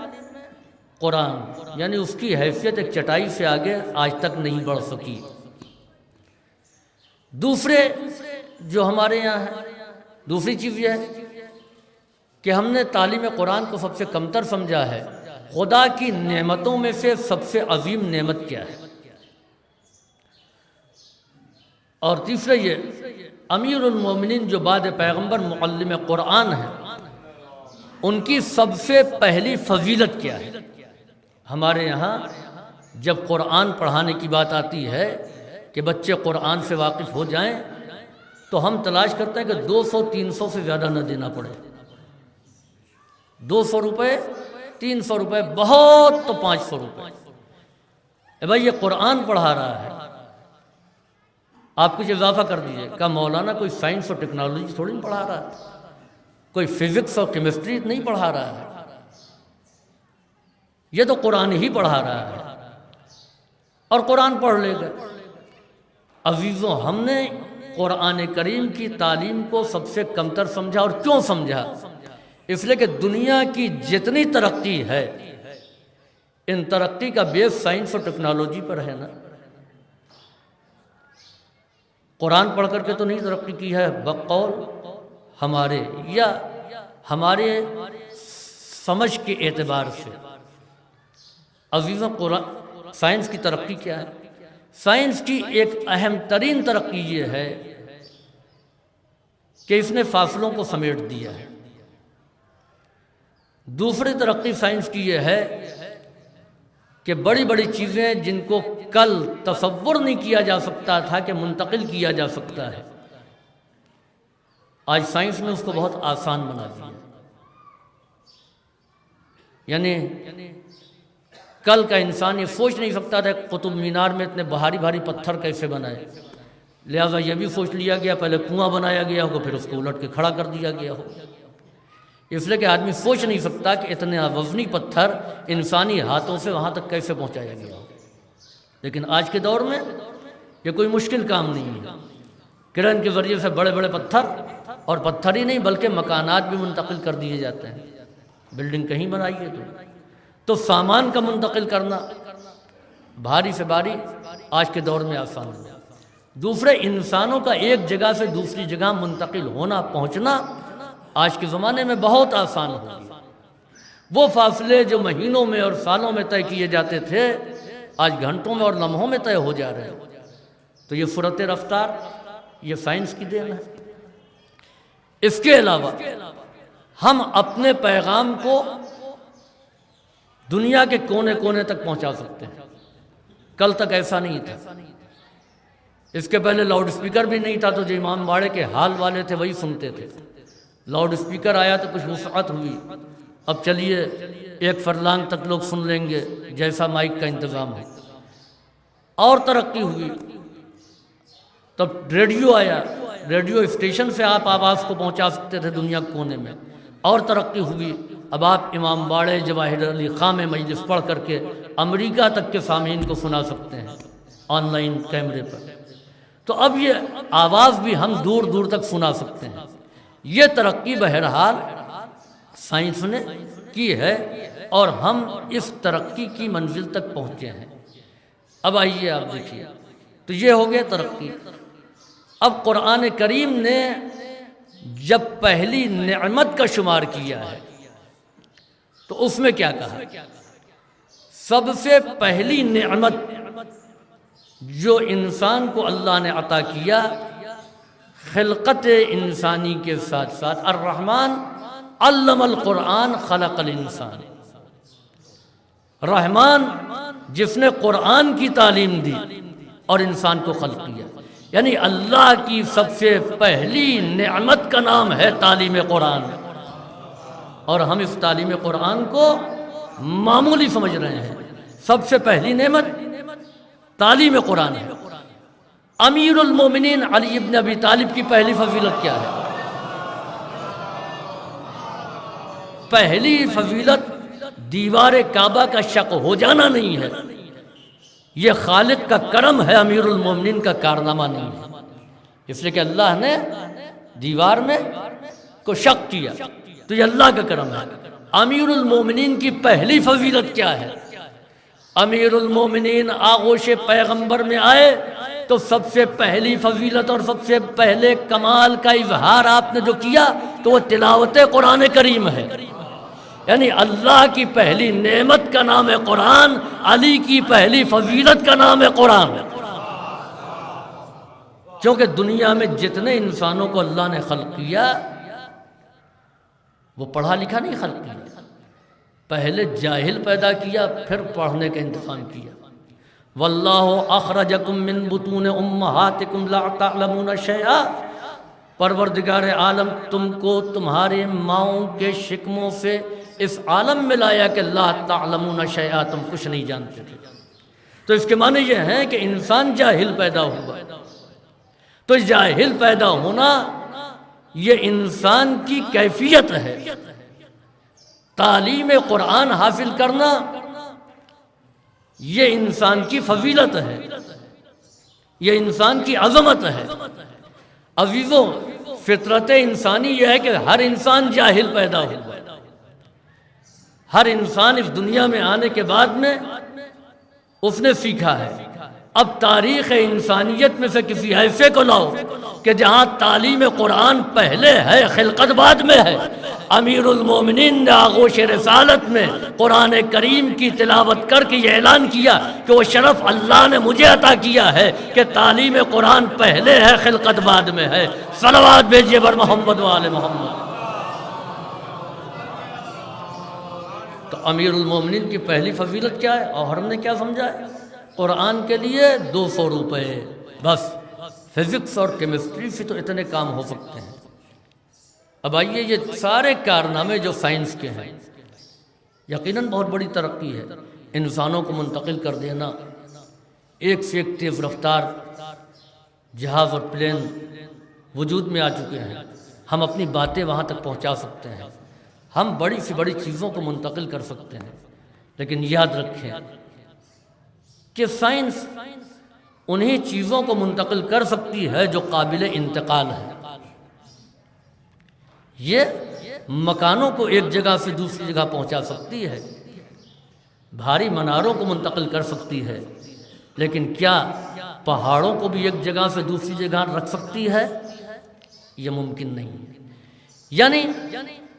قرآن، یعنی اس کی حیثیت ایک چٹائی سے آگے آج تک نہیں بڑھ سکی۔ دوسرے جو ہمارے یہاں ہے، دوسری چیز یہ ہے کہ ہم نے تعلیم قرآن کو سب سے کمتر سمجھا ہے۔ خدا کی نعمتوں میں سے سب سے عظیم نعمت کیا ہے؟ اور تیسرا یہ امیر المومنین جو بعد پیغمبر معلم قرآن ہیں، ان کی سب سے پہلی فضیلت کیا ہے؟ ہمارے یہاں جب قرآن پڑھانے کی بات آتی ہے کہ بچے قرآن سے واقف ہو جائیں تو ہم تلاش کرتے ہیں کہ 200-300 سے زیادہ نہ دینا پڑے۔ 200 روپے، 300 روپے، بہت تو 500 روپے۔ بھائی یہ قرآن پڑھا رہا ہے، آپ کچھ اضافہ کر دیجئے۔ کہ مولانا کوئی سائنس اور ٹیکنالوجی تھوڑی نہیں پڑھا رہا ہے، کوئی فزکس اور کیمسٹری نہیں پڑھا رہا ہے، یہ تو قرآن ہی پڑھا رہا ہے، اور قرآن پڑھ لے گا۔ عزیزوں، ہم نے قرآن کریم کی تعلیم کو سب سے کمتر سمجھا، اور کیوں سمجھا؟ اس لیے کہ دنیا کی جتنی ترقی ہے، ان ترقی کا بیس سائنس اور ٹیکنالوجی پر ہے نا۔ قرآن پڑھ کر کے تو نہیں ترقی کی ہے بقول ہمارے یا ہمارے سمجھ کے اعتبار سے۔ عزیزوں، قرآن سائنس کی ترقی کیا ہے؟ سائنس کی ایک اہم ترین ترقی یہ ہے کہ اس نے فاصلوں کو سمیٹ دیا ہے۔ دوسری ترقی سائنس کی یہ ہے کہ بڑی بڑی چیزیں جن کو کل تصور نہیں کیا جا سکتا تھا کہ منتقل کیا جا سکتا ہے، آج سائنس نے اس کو بہت آسان بنا دیا۔ یعنی کل کا انسان یہ سوچ نہیں سکتا تھا قطب مینار میں اتنے بھاری بھاری پتھر کیسے بنائے، لہٰذا یہ بھی سوچ لیا گیا پہلے کنواں بنایا گیا ہوگا، پھر اس کو الٹ کے کھڑا کر دیا گیا ہوگا۔ اس لیے کہ آدمی سوچ نہیں سکتا کہ اتنے وزنی پتھر انسانی ہاتھوں سے وہاں تک کیسے پہنچایا گیا ہو۔ لیکن آج کے دور میں یہ کوئی مشکل کام نہیں ہے، کرن کے ذریعے سے بڑے بڑے پتھر، اور پتھر ہی نہیں بلکہ مکانات بھی منتقل کر دیے جاتے ہیں۔ بلڈنگ کہیں بنائیے تو سامان کا منتقل کرنا بھاری سے بھاری آج کے دور میں آسان ہے۔ دوسرے انسانوں کا ایک جگہ سے دوسری جگہ منتقل ہونا پہنچنا آج کے زمانے میں بہت آسان ہو گیا۔ وہ فاصلے جو مہینوں میں اور سالوں میں طے کیے جاتے تھے آج گھنٹوں میں اور لمحوں میں طے ہو جا رہے ہیں۔ تو یہ سرعت رفتار یہ سائنس کی دین ہے۔ اس کے علاوہ ہم اپنے پیغام کو دنیا کے کونے کونے تک پہنچا سکتے ہیں، کل تک ایسا نہیں تھا۔ اس کے پہلے لاؤڈ اسپیکر بھی نہیں تھا، تو جو امام باڑے کے حال والے تھے وہی سنتے تھے۔ لاؤڈ اسپیکر آیا تو کچھ وسعت ہوئی، اب چلیے 1 فرلانگ تک لوگ سن لیں گے جیسا مائک کا انتظام ہے۔ اور ترقی ہوئی، تب ریڈیو آیا، ریڈیو اسٹیشن سے آپ آواز کو پہنچا سکتے تھے دنیا کے کونے میں۔ اور ترقی ہوئی، اب آپ امام باڑے جواہر علی خاں میں مجلس پڑھ کر کے امریکہ تک کے سامعین کو سنا سکتے ہیں آن لائن کیمرے پر۔ تو اب یہ آواز بھی ہم دور دور تک سنا سکتے ہیں۔ یہ ترقی بہرحال سائنس نے کی ہے، اور ہم اس ترقی کی منزل تک پہنچے ہیں۔ اب آئیے آپ دیکھیے، تو یہ ہو گیا ترقی۔ اب قرآن کریم نے جب پہلی نعمت کا شمار کیا ہے تو اس میں کیا کہا؟ سب سے پہلی نعمت جو انسان کو اللہ نے عطا کیا، خلقت انسانی کے ساتھ ساتھ الرحمن علم القرآن خلق الانسان، رحمان جس نے قرآن کی تعلیم دی اور انسان کو خلق کیا۔ یعنی اللہ کی سب سے پہلی نعمت کا نام ہے تعلیم قرآن، اور ہم اس تعلیم قرآن کو معمولی سمجھ رہے ہیں۔ سب سے پہلی نعمت تعلیم قرآن ہے۔ امیر المومنین علی ابن ابی طالب کی پہلی فضیلت کیا ہے؟ پہلی فضیلت دیوار کعبہ کا شق ہو جانا نہیں ہے، یہ خالق کا کرم ہے، امیر المومنین کا کارنامہ نہیں ہے۔ اس لیے کہ اللہ نے دیوار میں کو شق کیا تو یہ اللہ کا کرم ہے۔ امیر المومنین کی پہلی فضیلت کیا ہے؟ امیر المومنین آغوش پیغمبر میں آئے تو سب سے پہلی فضیلت اور سب سے پہلے کمال کا اظہار آپ نے جو کیا تو وہ تلاوت قرآن کریم ہے۔ یعنی اللہ کی پہلی نعمت کا نام ہے قرآن، علی کی پہلی فضیلت کا نام ہے قرآن۔ کیونکہ دنیا میں جتنے انسانوں کو اللہ نے خلق کیا وہ پڑھا لکھا نہیں خلق کیا، پہلے جاہل پیدا کیا پھر پڑھنے کا انتظام کیا۔ واللہ اخرجکم من بطون امہاتکم لا تعلمون شیئا، پروردگار عالم تم کو تمہارے ماؤں کے شکموں سے اس عالم میں لایا کہ لا تعلمون شیئا، تم کچھ نہیں جانتے تھے۔ تو اس کے معنی یہ ہے کہ انسان جاہل پیدا ہوا، تو جاہل پیدا ہونا یہ انسان کی کیفیت ہے۔ تعلیم قرآن حاصل کرنا یہ انسان کی فضیلت ہے، یہ انسان کی عظمت ہے۔ عزیزوں، فطرت انسانی یہ ہے کہ ہر انسان جاہل پیدا ہوا، ہر انسان اس دنیا میں آنے کے بعد میں اس نے سیکھا ہے۔ اب تاریخ انسانیت میں سے کسی ایسے کو لاؤ کہ جہاں تعلیم قرآن پہلے ہے خلقت بعد میں ہے۔ امیر المومنین نے آغوش رسالت میں قرآن کریم کی تلاوت کر کے یہ اعلان کیا کہ وہ شرف اللہ نے مجھے عطا کیا ہے کہ تعلیم قرآن پہلے ہے خلقت بعد میں ہے۔ صلوات بھیجیے بر محمد و آل محمد۔ تو امیر المومنین کی پہلی فضیلت کیا ہے اور ہم نے کیا سمجھا ہے؟ قرآن کے لیے 200 روپے بس، فزکس اور کیمسٹری سے تو اتنے کام ہو سکتے ہیں۔ اب آئیے یہ سارے کارنامے جو سائنس کے ہیں، یقیناً بہت بڑی ترقی ہے۔ انسانوں کو منتقل کر دینا، ایک سے ایک تیز رفتار جہاز اور پلین وجود میں آ چکے ہیں، ہم اپنی باتیں وہاں تک پہنچا سکتے ہیں، ہم بڑی سے بڑی چیزوں کو منتقل کر سکتے ہیں۔ لیکن یاد رکھیں کہ سائنس انہی چیزوں کو منتقل کر سکتی ہے جو قابل انتقال ہے۔ یہ مکانوں کو ایک جگہ سے دوسری جگہ پہنچا سکتی ہے، بھاری مناروں کو منتقل کر سکتی ہے، لیکن کیا پہاڑوں کو بھی ایک جگہ سے دوسری جگہ رکھ سکتی ہے؟ یہ ممکن نہیں ہے۔ یعنی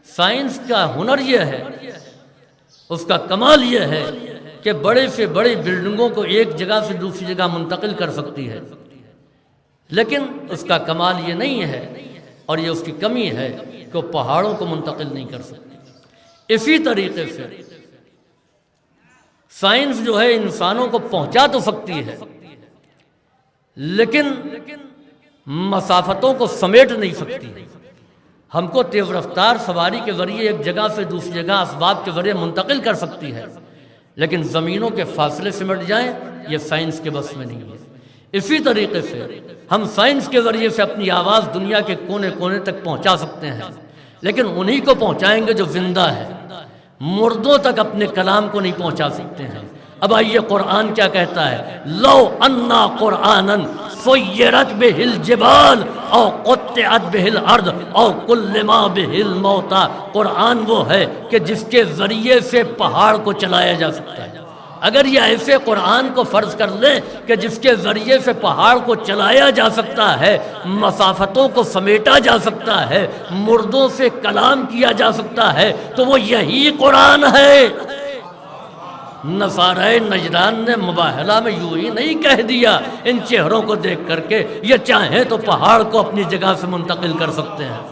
سائنس کا ہنر یہ ہے، اس کا کمال یہ ہے کہ بڑے سے بڑی بلڈنگوں کو ایک جگہ سے دوسری جگہ منتقل کر سکتی ہے، لیکن اس کا کمال یہ نہیں ہے اور یہ اس کی کمی ہے کہ وہ پہاڑوں کو منتقل نہیں کر سکتی۔ اسی طریقے سے سائنس جو ہے انسانوں کو پہنچا تو سکتی ہے لیکن مسافتوں کو سمیٹ نہیں سکتی۔ ہم کو تیز رفتار سواری کے ذریعے ایک جگہ سے دوسری جگہ اسباب کے ذریعے منتقل کر سکتی ہے، لیکن زمینوں کے فاصلے سمٹ جائیں یہ سائنس کے بس میں نہیں ہے۔ اسی طریقے سے ہم سائنس کے ذریعے سے اپنی آواز دنیا کے کونے کونے تک پہنچا سکتے ہیں، لیکن انہی کو پہنچائیں گے جو زندہ ہے، مردوں تک اپنے کلام کو نہیں پہنچا سکتے ہیں۔ اب آئیے قرآن کیا کہتا ہے، لو انا قرآنا سیرت بہ الجبال او قطعت بہ الارض او کلم بہ الموتى، قرآن وہ ہے کہ جس کے ذریعے سے پہاڑ کو چلایا جا سکتا ہے۔ اگر یہ ایسے قرآن کو فرض کر لیں کہ جس کے ذریعے سے پہاڑ کو چلایا جا سکتا ہے، مسافتوں کو سمیٹا جا سکتا ہے، مردوں سے کلام کیا جا سکتا ہے، تو وہ یہی قرآن ہے۔ نصارۂ نجران نے مباہلہ میں یوں ہی نہیں کہہ دیا ان چہروں کو دیکھ کر کے یہ چاہیں تو پہاڑ کو اپنی جگہ سے منتقل کر سکتے ہیں،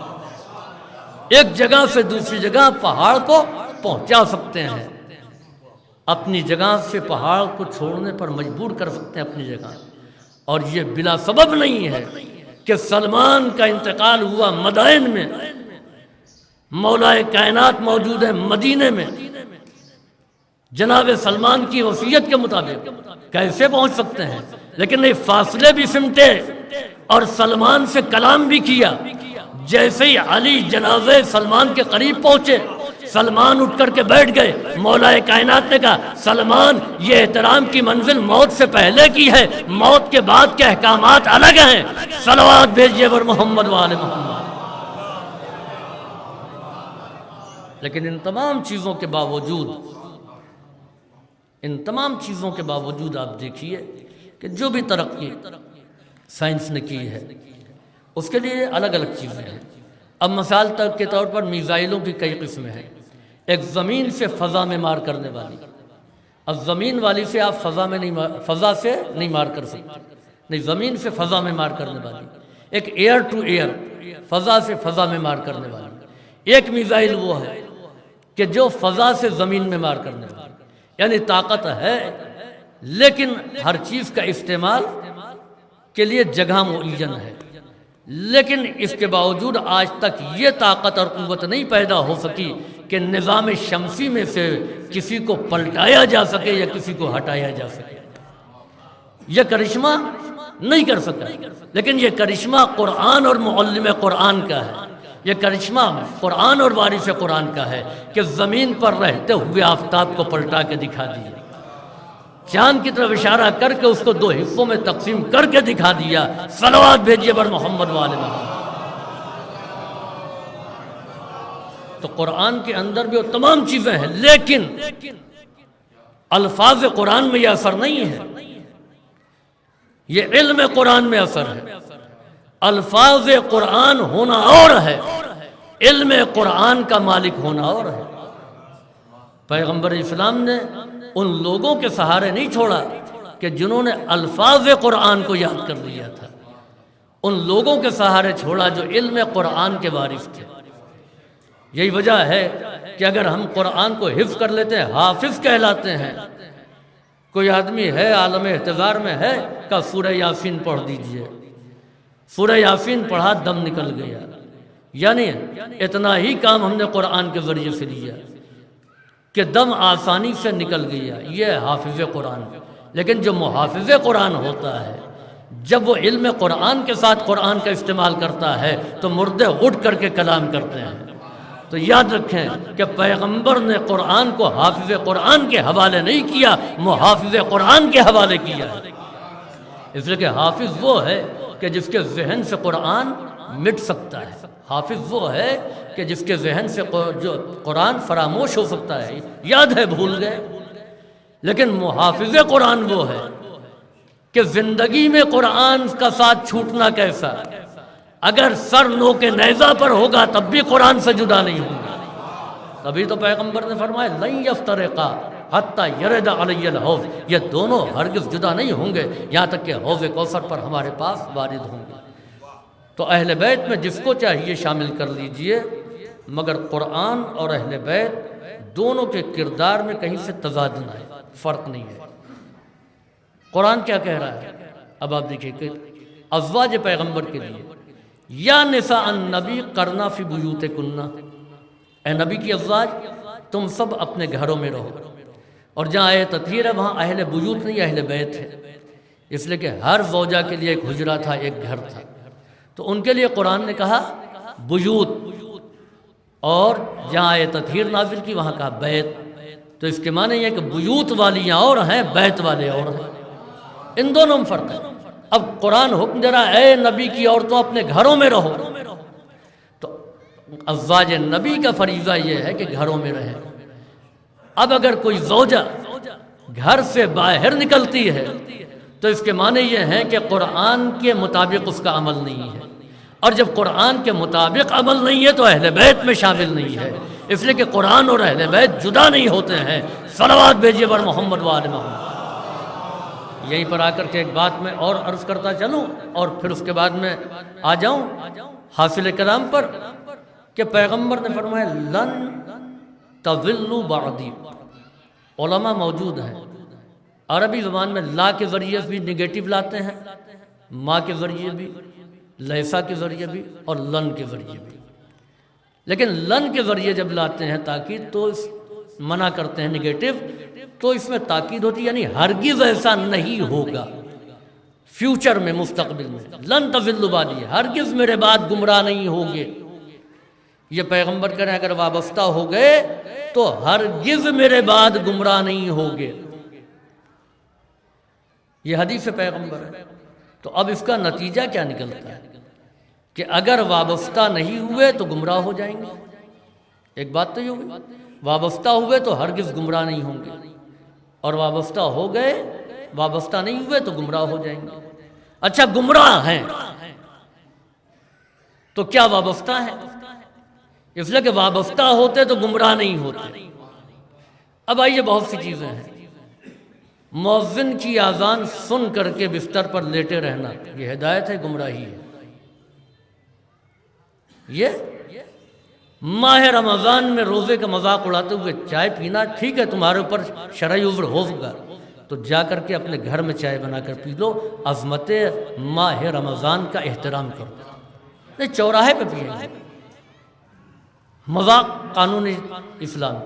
ایک جگہ سے دوسری جگہ پہاڑ کو پہنچا سکتے ہیں، اپنی جگہ سے پہاڑ کو چھوڑنے پر مجبور کر سکتے ہیں اپنی جگہ۔ اور یہ بلا سبب نہیں ہے کہ سلمان کا انتقال ہوا مدائن میں، مولا کائنات موجود ہے مدینے میں، جناب سلمان کی وصیت کے مطابق کیسے پہنچ سکتے ہیں؟ لیکن یہ فاصلے بھی سمٹے اور سلمان سے کلام بھی کیا۔ جیسے ہی علی جناب سلمان کے قریب پہنچے، سلمان اٹھ کر کے بیٹھ گئے. مولا کائنات نے کہا سلمان یہ احترام کی منزل موت سے پہلے کی ہے، موت کے بعد کے احکامات الگ ہیں. صلوات بھیجیے بر محمد وآل محمد. لیکن ان تمام چیزوں کے باوجود آپ دیکھیے کہ جو بھی ترقی سائنس نے کی ہے اس کے لیے الگ الگ چیزیں ہیں. اب مثال کے طور پر میزائلوں کی کئی قسمیں ہیں. ایک زمین سے فضا میں مار کرنے والی. اب زمین والی سے آپ فضا سے نہیں مار کر سکتے، نہیں، زمین سے فضا میں مار کرنے والی. ایک ایئر ٹو ایئر، فضا سے فضا میں مار کرنے والی. ایک میزائل وہ ہے کہ جو فضا سے زمین میں مار کرنے والی، یعنی طاقت ہے لیکن ہر چیز کا استعمال کے لیے جگہ معین ہے. لیکن اس کے باوجود آج تک یہ طاقت اور قوت نہیں پیدا ہو سکی کہ نظام شمسی میں سے کسی کو پلٹایا جا سکے یا کسی کو ہٹایا جا سکے. یہ کرشمہ نہیں کر سکا، لیکن یہ کرشمہ قرآن اور معلم قرآن کا ہے. یہ کرشمہ قرآن اور وارث قرآن کا ہے کہ زمین پر رہتے ہوئے آفتاب کو پلٹا کے دکھا دیا، چاند کی طرف اشارہ کر کے اس کو 2 حصوں میں تقسیم کر کے دکھا دیا. صلوات بھیجیے بر محمد وآل محمد. تو قرآن کے اندر بھی وہ تمام چیزیں ہیں، لیکن الفاظ قرآن میں یہ اثر نہیں ہے، یہ علم قرآن میں اثر ہے. الفاظ قرآن ہونا اور ہے، علم قرآن کا مالک ہونا اور ہے. پیغمبر اسلام نے ان لوگوں کے سہارے نہیں چھوڑا کہ جنہوں نے الفاظ قرآن کو یاد کر لیا تھا، ان لوگوں کے سہارے چھوڑا جو علم قرآن کے وارث تھے. یہی وجہ ہے کہ اگر ہم قرآن کو حفظ کر لیتے ہیں حافظ کہلاتے ہیں. کوئی آدمی ہے عالم احتضار میں ہے کہ سورہ یاسین پڑھ دیجئے، سورہ یاسین پڑھا دم نکل گیا. یعنی اتنا ہی کام ہم نے قرآن کے ذریعے سے لیا کہ دم آسانی سے نکل گیا. یہ حافظ قرآن. لیکن جو محافظ قرآن ہوتا ہے جب وہ علم قرآن کے ساتھ قرآن کا استعمال کرتا ہے تو مردے اٹھ کر کے کلام کرتے ہیں. تو یاد رکھیں کہ پیغمبر نے قرآن کو حافظ قرآن کے حوالے نہیں کیا، محافظ قرآن کے حوالے کیا ہے. اس لیے کہ حافظ وہ ہے کہ جس کے ذہن سے قرآن مٹ سکتا ہے. حافظ وہ ہے کہ جس کے ذہن سے جو قرآن فراموش ہو سکتا ہے، یاد ہے بھول گئے. لیکن محافظ قرآن وہ ہے کہ زندگی میں قرآن کا ساتھ چھوٹنا کیسا، اگر سر نو کے نیزہ پر ہوگا تب بھی قرآن سے جدا نہیں ہوگا. تبھی تو پیغمبر نے فرمایا لن یفترقا حتی یرد علی الحوض. یہ دونوں ہرگز جدا نہیں ہوں گے یہاں تک کہ حوض کوثر پر ہمارے پاس وارد ہوں گے. تو اہل بیت میں جس کو چاہیے شامل کر لیجئے، مگر قرآن اور اہل بیت دونوں کے کردار میں کہیں سے تضاد نہ ہے، فرق نہیں ہے. قرآن کیا کہہ رہا ہے؟ اب آپ دیکھیں کہ ازواج پیغمبر کے لیے یا نساء النبی قرنا فی بیوتکن، اے نبی کی ازواج تم سب اپنے گھروں میں رہو. اور جہاں آیت تطہیر ہے وہاں اہل بیوت نہیں اہل بیت ہے، اس لیے کہ ہر زوجہ کے لیے ایک حجرہ تھا، ایک گھر تھا. تو ان کے لیے قرآن نے کہا بیوت، اور جہاں آیت تطہیر نازل کی وہاں کہا بیت. تو اس کے معنی یہ کہ بیوت والیاں اور ہیں، بیت والے اور ہیں. ان دونوں میں فرق ہے. اب قرآن حکم دے رہا ہے اے نبی کی عورتوں اپنے گھروں میں رہو. تو ازواج نبی کا فریضہ یہ ہے کہ گھروں میں رہیں. اب اگر کوئی زوجہ گھر سے باہر نکلتی ہے تو اس کے معنی یہ ہے کہ قرآن کے مطابق اس کا عمل نہیں ہے، اور جب قرآن کے مطابق عمل نہیں ہے تو اہل بیت میں شامل نہیں ہے. اس لیے کہ قرآن اور اہل بیت جدا نہیں ہوتے ہیں. صلوات بھیجیے بر محمد وآل محمد. یہیں پر آ کر کے ایک بات میں اور عرض کرتا چلوں اور پھر اس کے بعد میں آ جاؤں حاصل کلام پر کہ پیغمبر نے فرمایا لن تضلوا بعدی. علماء موجود ہیں عربی زبان میں لا کے ذریعے بھی نگیٹو لاتے ہیں، ماں کے ذریعے بھی، لیسا کے ذریعے بھی، اور لن کے ذریعے بھی. لیکن لن کے ذریعے جب لاتے ہیں تاکید تو منع کرتے ہیں نگیٹو، تو اس میں تاکید ہوتی ہے یعنی ہرگز ایسا نہیں ہوگا. فیوچر میں، مستقبل میں لن تضلوا بعدی، ہرگز میرے بعد گمراہ نہیں ہوگے. یہ پیغمبر کہہ رہے ہیں اگر وابستہ ہو گئے تو ہرگز میرے بعد گمراہ نہیں ہوگے. یہ حدیث پیغمبر ہے. تو اب اس کا نتیجہ کیا نکلتا ہے کہ اگر وابستہ نہیں ہوئے تو گمراہ ہو جائیں گے. ایک بات تو یہ ہوئی وابستہ ہوئے تو ہرگز گمراہ نہیں ہوں گے، اور وابستہ ہو گئے وابستہ نہیں ہوئے تو گمراہ ہو جائیں گے. اچھا گمراہ ہیں تو کیا وابستہ ہیں؟ اس لیے کہ وابستہ ہوتے تو گمراہ نہیں ہوتے. اب آئیے بہت سی چیزیں ہیں. مؤذن کی اذان سن کر کے بستر پر لیٹے رہنا یہ ہدایت ہے گمراہی ہے؟ یہ ماہ رمضان میں روزے کا مذاق اڑاتے ہوئے چائے پینا ٹھیک ہے، تمہارے اوپر شرعی عذر ہوگا تو جا کر کے اپنے گھر میں چائے بنا کر پی لو، عظمت ماہ رمضان کا احترام کرو. نہیں چوراہے پہ پیئیں گے، مذاق قانون اسلام.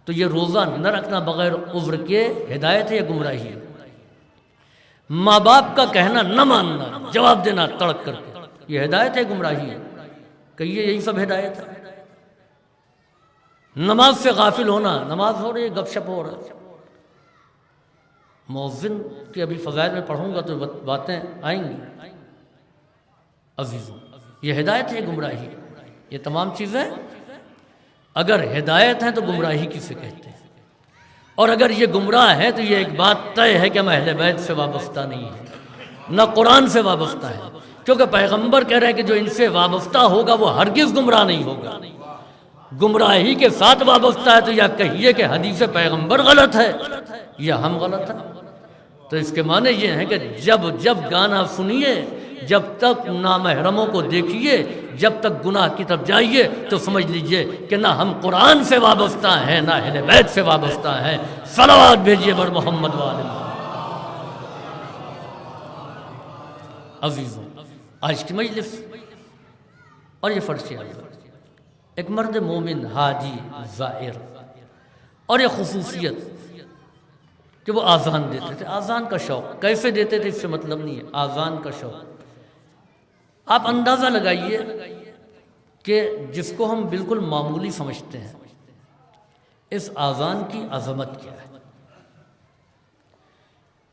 تو یہ روزہ نہ رکھنا بغیر عذر کے ہدایت ہے یا گمراہی ہے؟ ماں باپ کا کہنا نہ ماننا، جواب دینا تڑک کر کے، یہ ہدایت ہے گمراہی ہے؟ کہیے یہی سب ہدایت ہے. نماز سے غافل ہونا، نماز ہو رہی ہے گپ شپ ہو رہا ہے. مؤذن کے ابھی فضائل میں پڑھوں گا تو باتیں آئیں گی. عزیزوں یہ ہدایت ہے گمراہی؟ یہ تمام چیزیں اگر ہدایت ہیں تو گمراہی کسے کہتے ہیں؟ اور اگر یہ گمراہ ہے تو یہ ایک بات طے ہے کہ ہم اہل بیت سے وابستہ نہیں ہیں، نہ قرآن سے وابستہ ہے، کیونکہ پیغمبر کہہ رہے ہیں کہ جو ان سے وابستہ ہوگا وہ ہرگز گمراہ نہیں ہوگا. گمراہی کے ساتھ وابستہ ہے تو یا کہیے کہ حدیث پیغمبر غلط ہے یا ہم غلط ہیں. تو اس کے معنی یہ ہیں کہ جب گانا سنیے، جب تک نامحرموں کو دیکھیے، جب تک گناہ کی طرف جائیے تو سمجھ لیجئے کہ نہ ہم قرآن سے وابستہ ہیں نہ اہل بیت سے وابستہ ہیں. صلوات بھیجیے بر محمد والے. عزیزوں آج کی مجلس اور یہ فرش ایک مرد مومن حاجی زائر، اور یہ خصوصیت کہ وہ آذان دیتے تھے. آذان کا شوق کیسے دیتے تھے اس سے مطلب نہیں ہے، آذان کا شوق. آپ اندازہ لگائیے کہ جس کو ہم بالکل معمولی سمجھتے ہیں اس آذان کی عظمت کیا ہے.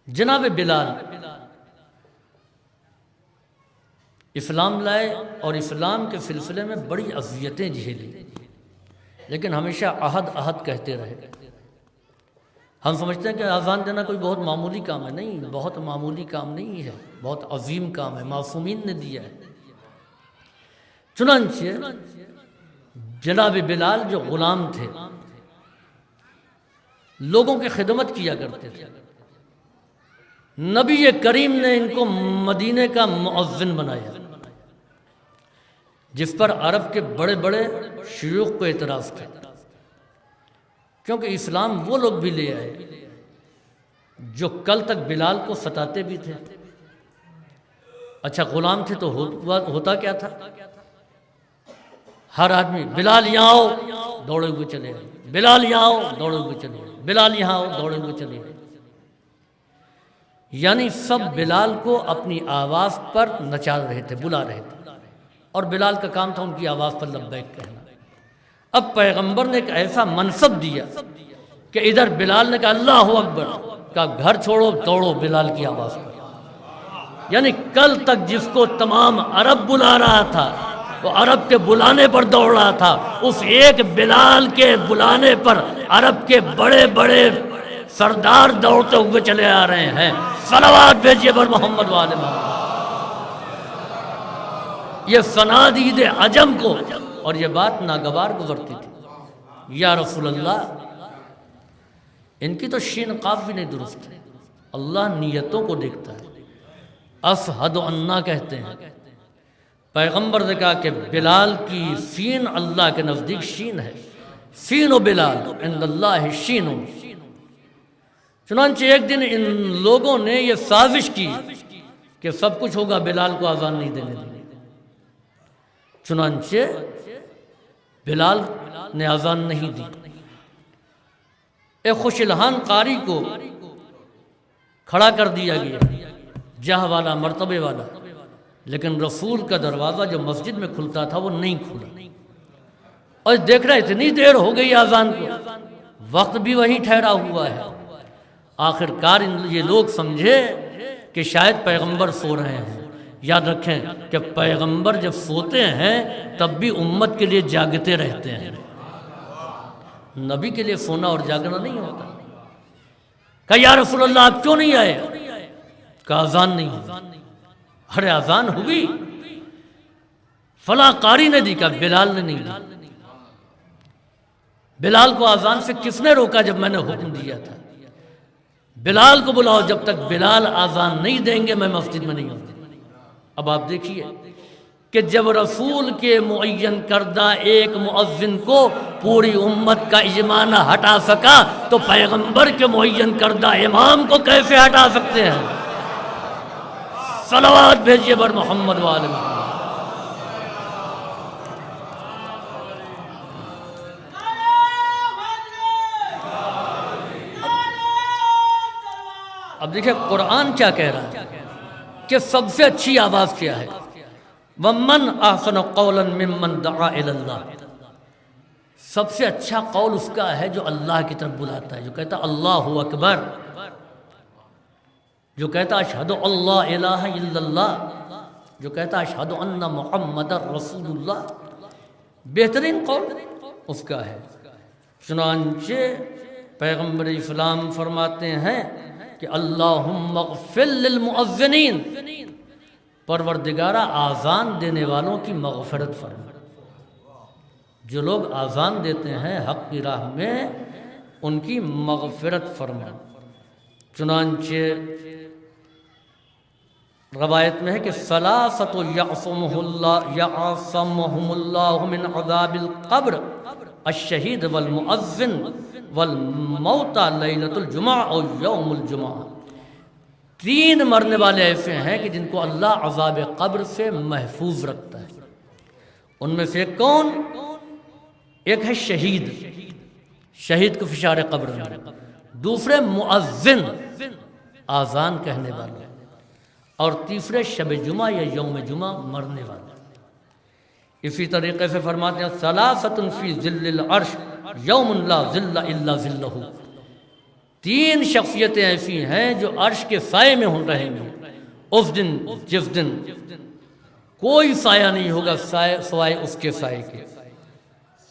جناب بلال اسلام لائے اور اسلام کے سلسلے میں بڑی اذیتیں جھیلی، لیکن ہمیشہ عہد کہتے رہے. ہم سمجھتے ہیں کہ اذان دینا کوئی بہت معمولی کام ہے. نہیں، بہت معمولی کام نہیں ہے، بہت عظیم کام ہے. معصومین نے دیا ہے. چنانچہ جناب بلال جو غلام تھے لوگوں کی خدمت کیا کرتے تھے. نبی کریم نے ان کو مدینے کا مؤذن بنایا، جس پر عرب کے بڑے بڑے شیوخ کو اعتراض تھا، کیونکہ اسلام وہ لوگ بھی لے آئے جو کل تک بلال کو ستاتے بھی تھے. اچھا غلام تھے تو ہوتا کیا تھا؟ ہر آدمی بلال یہاں آؤ دوڑے ہوئے چلے گئے، بلال یہاں آؤ دوڑے ہوئے چلے گئے، بلال یہاں آؤ دوڑے ہوئے چلے گئے. یعنی سب بلال کو اپنی آواز پر نچا رہے تھے، بلا رہے تھے، اور بلال کا کام تھا ان کی آواز پر لبیک کہنا. اب پیغمبر نے ایک ایسا منصب دیا کہ ادھر بلال نے کہا اللہ اکبر، کا گھر چھوڑو دوڑو بلال کی آواز پر. یعنی کل تک جس کو تمام عرب بلا رہا تھا وہ عرب کے بلانے پر دوڑ رہا تھا، اس ایک بلال کے بلانے پر عرب کے بڑے بڑے سردار دوڑتے ہوئے چلے آ رہے ہیں. صلوات بھیجیے بر محمد والے محمد. یہ سنا دید عجم کو، اور یہ بات ناگوار گزرتی تھی. یا رسول اللہ، ان کی تو شین قاف بھی نہیں درست ہے. اللہ نیتوں کو دیکھتا ہے. اشہد انا کہتے ہیں. پیغمبر نے کہا کہ بلال کی سین اللہ کے نزدیک شین ہے. سین و بلال عند اللہ شین. چنانچہ ایک دن ان لوگوں نے یہ سازش کی کہ سب کچھ ہوگا، بلال کو اذان نہیں دینے دیں. چنانچہ بلال نے اذان نہیں دی. ایک خوش الحان قاری کو کھڑا کر دیا گیا، جاہ والا مرتبے والا، لیکن رسول کا دروازہ جو مسجد میں کھلتا تھا وہ نہیں کھلا. اور دیکھ رہے اتنی دیر ہو گئی اذان کو، وقت بھی وہی ٹھہرا ہوا ہے۔ آخر کار یہ لوگ سمجھے کہ شاید پیغمبر سو رہے ہیں۔ یاد رکھیں کہ پیغمبر جب سوتے ہیں تب بھی امت کے لیے جاگتے رہتے ہیں، نبی کے لیے سونا اور جاگنا نہیں ہوتا۔ کہا یا رسول اللہ آپ کیوں نہیں آئے؟ کہا اذان نہیں ہوئی۔ ارے اذان ہوئی، فلاں قاری نے دی، کہا بلال نے نہیں دی۔ بلال کو اذان سے کس نے روکا جب میں نے حکم دیا تھا؟ بلال کو بلاؤ، جب تک بلال اذان نہیں دیں گے میں مسجد میں نہیں ہوں۔ اب آپ دیکھیے کہ جب رسول کے معین کردہ ایک مؤذن کو پوری امت کا اجماع نہ ہٹا سکا تو پیغمبر کے معین کردہ امام کو کیسے ہٹا سکتے ہیں؟ صلوات بھیجیے بر محمد وآل محمد۔ اب دیکھیں قرآن کیا کہہ رہا ہے کہ سب سے اچھی آواز کیا ہے؟ وَمَنْ أَحْسَنُ قَوْلًا مِّمَّنْ دَعَا إِلَى اللَّهِ، سب سے اچھا قول اس کا ہے جو اللہ کی طرف بلاتا ہے، جو کہتا اللہ اکبر، جو کہتا اشہد اللہ الہ الا اللہ، جو کہتا اشہد ان محمد رسول اللہ، بہترین قول اس کا ہے۔ چنانچہ پیغمبر اسلام فرماتے ہیں کہ اللہم اغفر للمؤذنین، پروردگارہ آذان دینے والوں کی مغفرت فرما، جو لوگ آذان دیتے ہیں حق کی راہ میں ان کی مغفرت فرما۔ چنانچہ روایت میں ہے کہ ثلاثۃ یعصمہم اللہ من عذاب القبر الشہید والمؤذن والموتى لیلۃ الجمعہ اور یوم الجمعہ، تین مرنے والے ایسے ہیں کہ جن کو اللہ عذاب قبر سے محفوظ رکھتا ہے۔ ان میں سے کون؟ ایک ہے شہید، شہید کو فشار قبر میں، دوسرے مؤذن آذان کہنے والے، اور تیسرے شب جمعہ یا یوم جمعہ مرنے والے۔ اسی طریقے سے فرماتے ہیں ثلاثۃ فی ظل العرش یوم لا ظل الا ظلہ، تین شخصیتیں ایسی ہیں جو عرش کے سائے میں رہیں گے اس دن، جس دن کوئی سایہ نہیں ہوگا سوائے اس کے سائے کے۔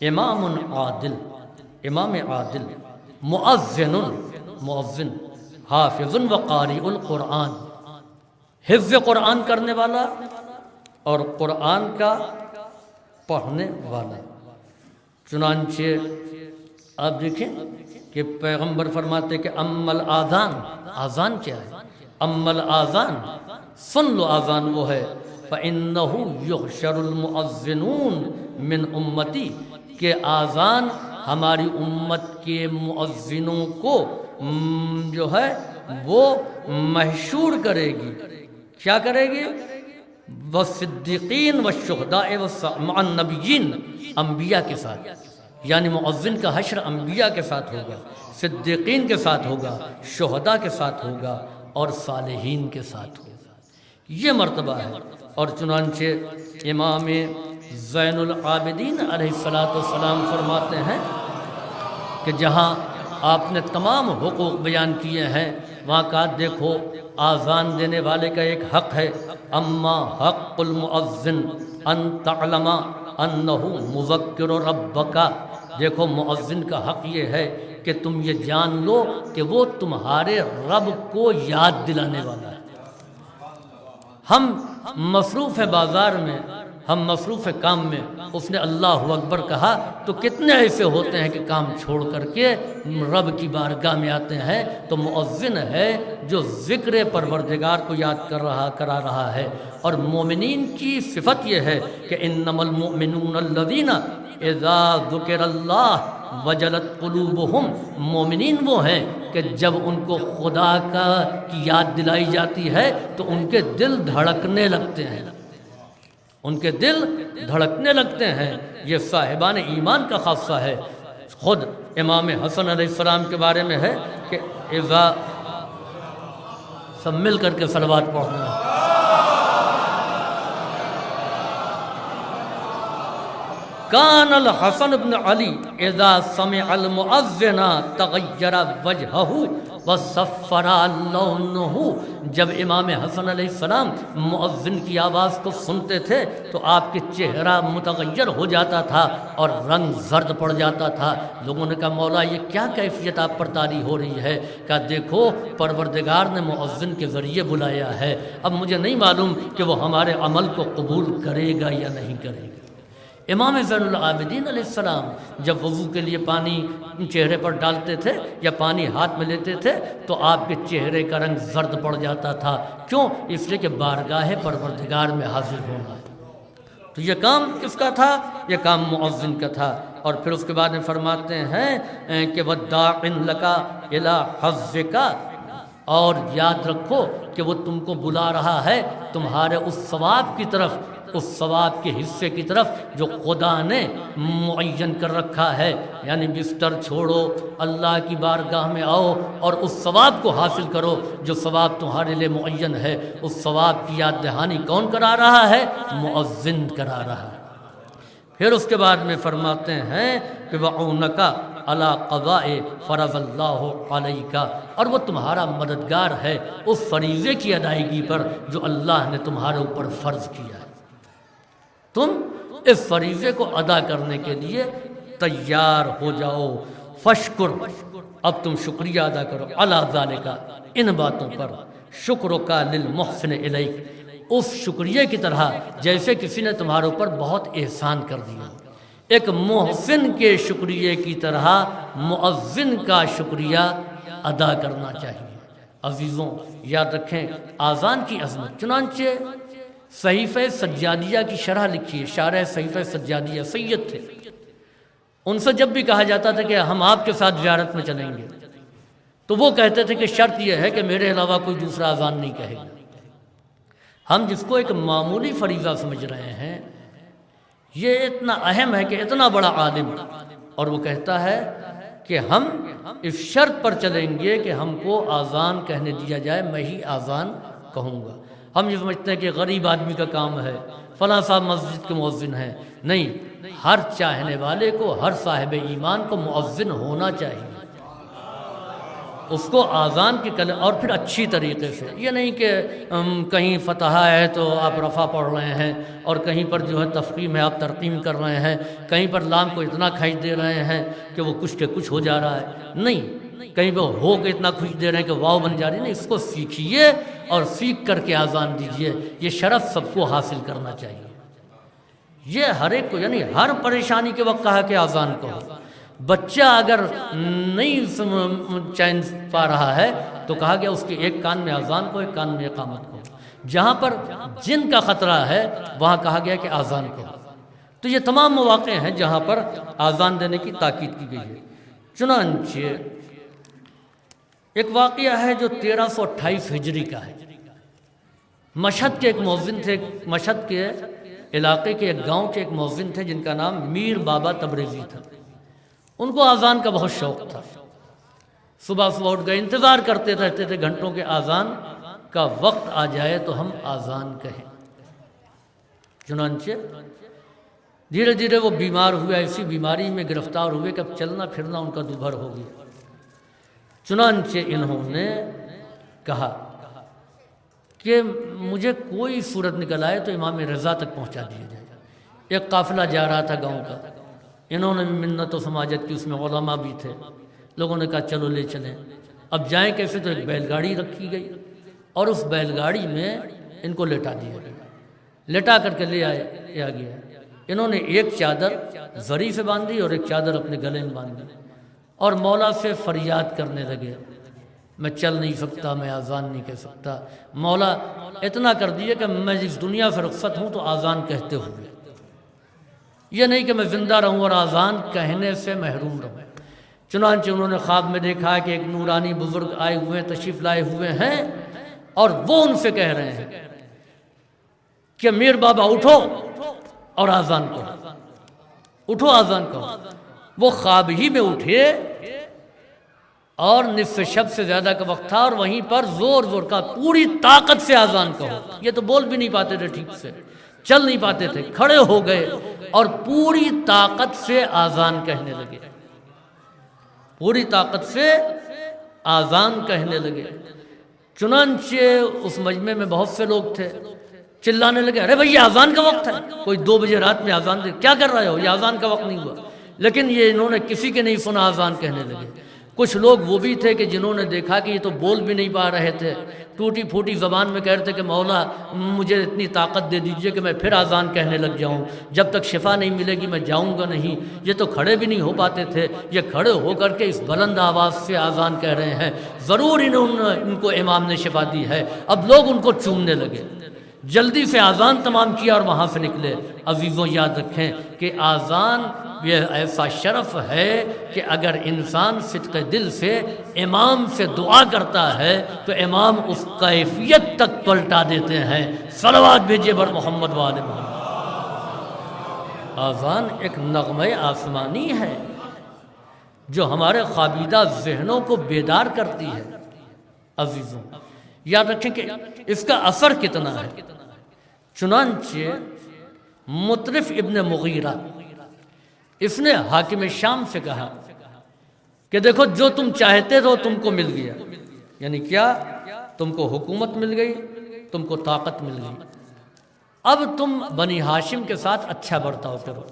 امام عادل، امام عادل، مؤذن، حافظ و قاری القرآن، حفظ قرآن کرنے والا اور قرآن کا پڑھنے والا۔ چنانچہ آپ دیکھیں کہ پیغمبر فرماتے کہ ام الاذان، آذان کیا ہے؟ ام الاذان، سن لو آذان وہ ہے فإنه يحشر المؤذنون من امتی، کہ آذان ہماری امت کے مؤذنوں کو جو ہے وہ محشور کرے گی۔ کیا کرے گی؟ والصدیقین والشہداء مع النبیین، انبیاء کے ساتھ، یعنی مؤذن کا حشر انبیاء کے ساتھ ہوگا، صدیقین کے ساتھ ہوگا، شہداء کے ساتھ ہوگا اور صالحین کے ساتھ ہوگا۔ یہ مرتبہ ہے۔ اور چنانچہ امام زین العابدین علیہ السلام فرماتے ہیں کہ جہاں آپ نے تمام حقوق بیان کیے ہیں وہاں کہا دیکھو آذان دینے والے کا ایک حق ہے، اما حق المؤذن ان تعلم انہ مذکر ربک، دیکھو مؤذن کا حق یہ ہے کہ تم یہ جان لو کہ وہ تمہارے رب کو یاد دلانے والا ہے۔ ہم مصروف ہے بازار میں، ہم مصروف ہے کام میں، اس نے اللہ اکبر کہا تو کتنے ایسے ہوتے ہیں کہ کام چھوڑ کر کے رب کی بارگاہ میں آتے ہیں۔ تو مؤذن ہے جو ذکر پروردگار کو یاد کرا رہا ہے۔ اور مومنین کی صفت یہ ہے کہ انما المؤمنون الذین اذا ذکر اللہ وجلت قلوبہم، مومنین وہ ہیں کہ جب ان کو خدا کی یاد دلائی جاتی ہے تو ان کے دل دھڑکنے لگتے ہیں، ان کے دل دھڑکنے لگتے ہیں۔ یہ صاحبان ایمان کا خاصہ ہے۔ خود امام حسن علیہ السلام کے بارے میں ہے کہ اذا، سب مل کر کے صلوات پڑھنا ہے۔ کان الحسن بن علی اذا سمع المؤذن تغیر وجہہ وصفر لونہ، جب امام حسن علیہ السلام مؤذن کی آواز کو سنتے تھے تو آپ کے چہرہ متغیر ہو جاتا تھا اور رنگ زرد پڑ جاتا تھا۔ لوگوں نے کہا مولا یہ کیا کیفیت آپ پر طاری ہو رہی ہے؟ کہا دیکھو پروردگار نے مؤذن کے ذریعے بلایا ہے، اب مجھے نہیں معلوم کہ وہ ہمارے عمل کو قبول کرے گا یا نہیں کرے گا۔ امام زین العابدین علیہ السلام جب وضو کے لیے پانی چہرے پر ڈالتے تھے یا پانی ہاتھ میں لیتے تھے تو آپ کے چہرے کا رنگ زرد پڑ جاتا تھا۔ کیوں؟ اس لیے کہ بارگاہ پروردگار میں حاضر ہونا ہے۔ تو یہ کام کس کا تھا؟ یہ کام مؤذن کا تھا۔ اور پھر اس کے بعد میں فرماتے ہیں کہ وَدَّاعٍ لَكَ إِلَىٰ حَظِّكَ، اور یاد رکھو کہ وہ تم کو بلا رہا ہے تمہارے اس ثواب کی طرف، اس ثواب کے حصے کی طرف جو خدا نے معین کر رکھا ہے۔ یعنی بستر چھوڑو، اللہ کی بارگاہ میں آؤ اور اس ثواب کو حاصل کرو جو ثواب تمہارے لیے معین ہے۔ اس ثواب کی یاد دہانی کون کرا رہا ہے؟ مؤذن کرا رہا ہے۔ پھر اس کے بعد میں فرماتے ہیں کہ وَعُونَكَ عَلَىٰ قَضَاءِ فَرَضَ اللَّهُ عَلَيْكَ، اور وہ تمہارا مددگار ہے اس فریضے کی ادائیگی پر جو اللہ نے تمہارے اوپر فرض کیا ہے۔ تم اس فریضے کو ادا کرنے کے لیے تیار ہو جاؤ۔ فشکر، اب تم شکریہ ادا کرو، علی ذالک، ان باتوں پر، شکرک للمحسن الیک، اس شکریہ کی طرح جیسے کسی نے تمہارے اوپر بہت احسان کر دیا۔ ایک محسن کے شکریہ کی طرح مؤذن کا شکریہ ادا کرنا چاہیے۔ عزیزوں یاد رکھیں آذان کی عظمت، چنانچہ صحیفہ سجادیہ کی شرح لکھی ہے، شارح صحیفہ سجادیہ سید تھے، ان سے جب بھی کہا جاتا تھا کہ ہم آپ کے ساتھ زیارت میں چلیں گے تو وہ کہتے تھے کہ شرط یہ ہے کہ میرے علاوہ کوئی دوسرا اذان نہیں کہے گا۔ ہم جس کو ایک معمولی فریضہ سمجھ رہے ہیں یہ اتنا اہم ہے کہ اتنا بڑا عالم، اور وہ کہتا ہے کہ ہم اس شرط پر چلیں گے کہ ہم کو اذان کہنے دیا جائے، میں ہی اذان کہوں گا۔ ہم یہ سمجھتے ہیں کہ غریب آدمی کا کام ہے، فلاں صاحب مسجد کے مؤذن ہیں، نہیں، ہر چاہنے والے کو، ہر صاحب ایمان کو مؤذن ہونا چاہیے، اس کو آذان کی کلمہ، اور پھر اچھی طریقے سے، یہ نہیں کہ کہیں فتح ہے تو آپ رفع پڑھ رہے ہیں اور کہیں پر جو ہے تفخیم ہے آپ ترقیم کر رہے ہیں، کہیں پر لام کو اتنا کھینچ دے رہے ہیں کہ وہ کچھ کے کچھ ہو جا رہا ہے، نہیں، کہیں پہ ہو کے اتنا کھینچ دے رہے ہیں کہ واو بن جا رہی ہے، نہیں، اس کو سیکھیے اور سیکھ کر کے آذان دیجیے۔ یہ شرف سب کو حاصل کرنا چاہیے۔ یہ ہر ایک کو، یعنی ہر پریشانی کے وقت کہا کہ آذان کہو۔ بچہ اگر نہیں چین پا رہا ہے تو کہا گیا اس کے ایک کان میں اذان کو، ایک کان میں اقامت کو۔ جہاں پر جن کا خطرہ ہے وہاں کہا گیا کہ آذان کو۔ تو یہ تمام مواقع ہیں جہاں پر آذان دینے کی تاکید کی گئی ہے۔ چنانچہ ایک واقعہ ہے جو 1328 ہجری کا ہے۔ مشہد کے ایک مؤذن تھے، مشہد کے علاقے کے ایک گاؤں کے ایک مؤذن تھے جن کا نام میر بابا تبریزی تھا۔ ان کو آذان کا بہت شوق تھا۔ صبح صبح اٹھ گئے، انتظار کرتے رہتے تھے گھنٹوں کے آذان کا وقت آ جائے تو ہم آذان کہیں۔ چنانچہ دھیرے دھیرے وہ بیمار ہوئے، ایسی بیماری میں گرفتار ہوئے کہ اب چلنا پھرنا ان کا دوبھر ہو گیا۔ چنانچہ انہوں نے کہا کہ مجھے کوئی صورت نکل آئے تو امام رضا تک پہنچا دیا جائے۔ ایک قافلہ جا رہا تھا گاؤں کا، انہوں نے منت و سماجت کی، اس میں علماء بھی تھے، لوگوں نے کہا چلو لے چلیں۔ اب جائیں کیسے؟ تو ایک بیل گاڑی رکھی گئی اور اس بیل گاڑی میں ان کو لٹا دیا گیا، لٹا کر کے لے آیا گیا۔ انہوں نے ایک چادر زری سے باندھی اور ایک چادر اپنے گلے میں باندھی اور مولا سے فریاد کرنے لگے، میں چل نہیں سکتا، میں آذان نہیں کہہ سکتا۔ مولا اتنا کر دیا کہ میں اس دنیا سے رخصت ہوں تو آذان کہتے ہوئے، یہ نہیں کہ میں زندہ رہوں اور آذان کہنے سے محروم رہوں۔ چنانچہ انہوں نے خواب میں دیکھا کہ ایک نورانی بزرگ آئے ہوئے ہیں، تشریف لائے ہوئے ہیں، اور وہ ان سے کہہ رہے ہیں کہ میر بابا اٹھو اور آذان کہو، اٹھو آذان کہو۔ وہ خواب ہی میں اٹھے اور نصف شب سے زیادہ کا وقت تھا اور وہیں پر زور زور کا پوری طاقت سے آذان کہو۔ یہ تو بول بھی نہیں پاتے تھے ٹھیک سے، چل نہیں پاتے تھے، کھڑے ہو گئے اور پوری طاقت سے آذان کہنے لگے، پوری طاقت سے آذان کہنے لگے۔ چنانچہ اس مجمع میں بہت سے لوگ تھے، چلانے لگے، ارے بھائی یہ آذان کا وقت ہے، کوئی 2 بجے رات میں آذان دے، کیا کر رہے ہو، یہ آذان کا وقت نہیں ہوا۔ لیکن یہ انہوں نے کسی کے نہیں سنا، آذان کہنے لگے۔ کچھ لوگ وہ بھی تھے کہ جنہوں نے دیکھا کہ یہ تو بول بھی نہیں پا رہے تھے، ٹوٹی پھوٹی زبان میں کہہ رہے تھے کہ مولا مجھے اتنی طاقت دے دیجئے کہ میں پھر آذان کہنے لگ جاؤں، جب تک شفا نہیں ملے گی میں جاؤں گا نہیں۔ یہ تو کھڑے بھی نہیں ہو پاتے تھے، یہ کھڑے ہو کر کے اس بلند آواز سے آذان کہہ رہے ہیں، ضرور ان کو امام نے شفا دی ہے۔ اب لوگ ان کو چومنے لگے، جلدی سے آذان تمام کیا اور وہاں سے نکلے۔ عزیزوں یاد رکھیں کہ آذان یہ ایسا شرف ہے کہ اگر انسان صدق دل سے امام سے دعا کرتا ہے تو امام اس کیفیت تک پلٹا دیتے ہیں۔ صلوات بھیجیے بر محمد وآل محمد۔ آذان ایک نغمہ آسمانی ہے جو ہمارے خوابیدہ ذہنوں کو بیدار کرتی ہے۔ عزیزوں یاد رکھیں کہ اس کا اثر کتنا ہے۔ چنانچہ مطرف ابن مغیرہ اس نے حاکم شام سے کہا کہ دیکھو جو تم چاہتے تھے تم کو مل گیا، یعنی کیا، تم کو حکومت مل گئی، تم کو طاقت مل گئی، اب تم بنی ہاشم کے ساتھ اچھا برتاؤ کرو،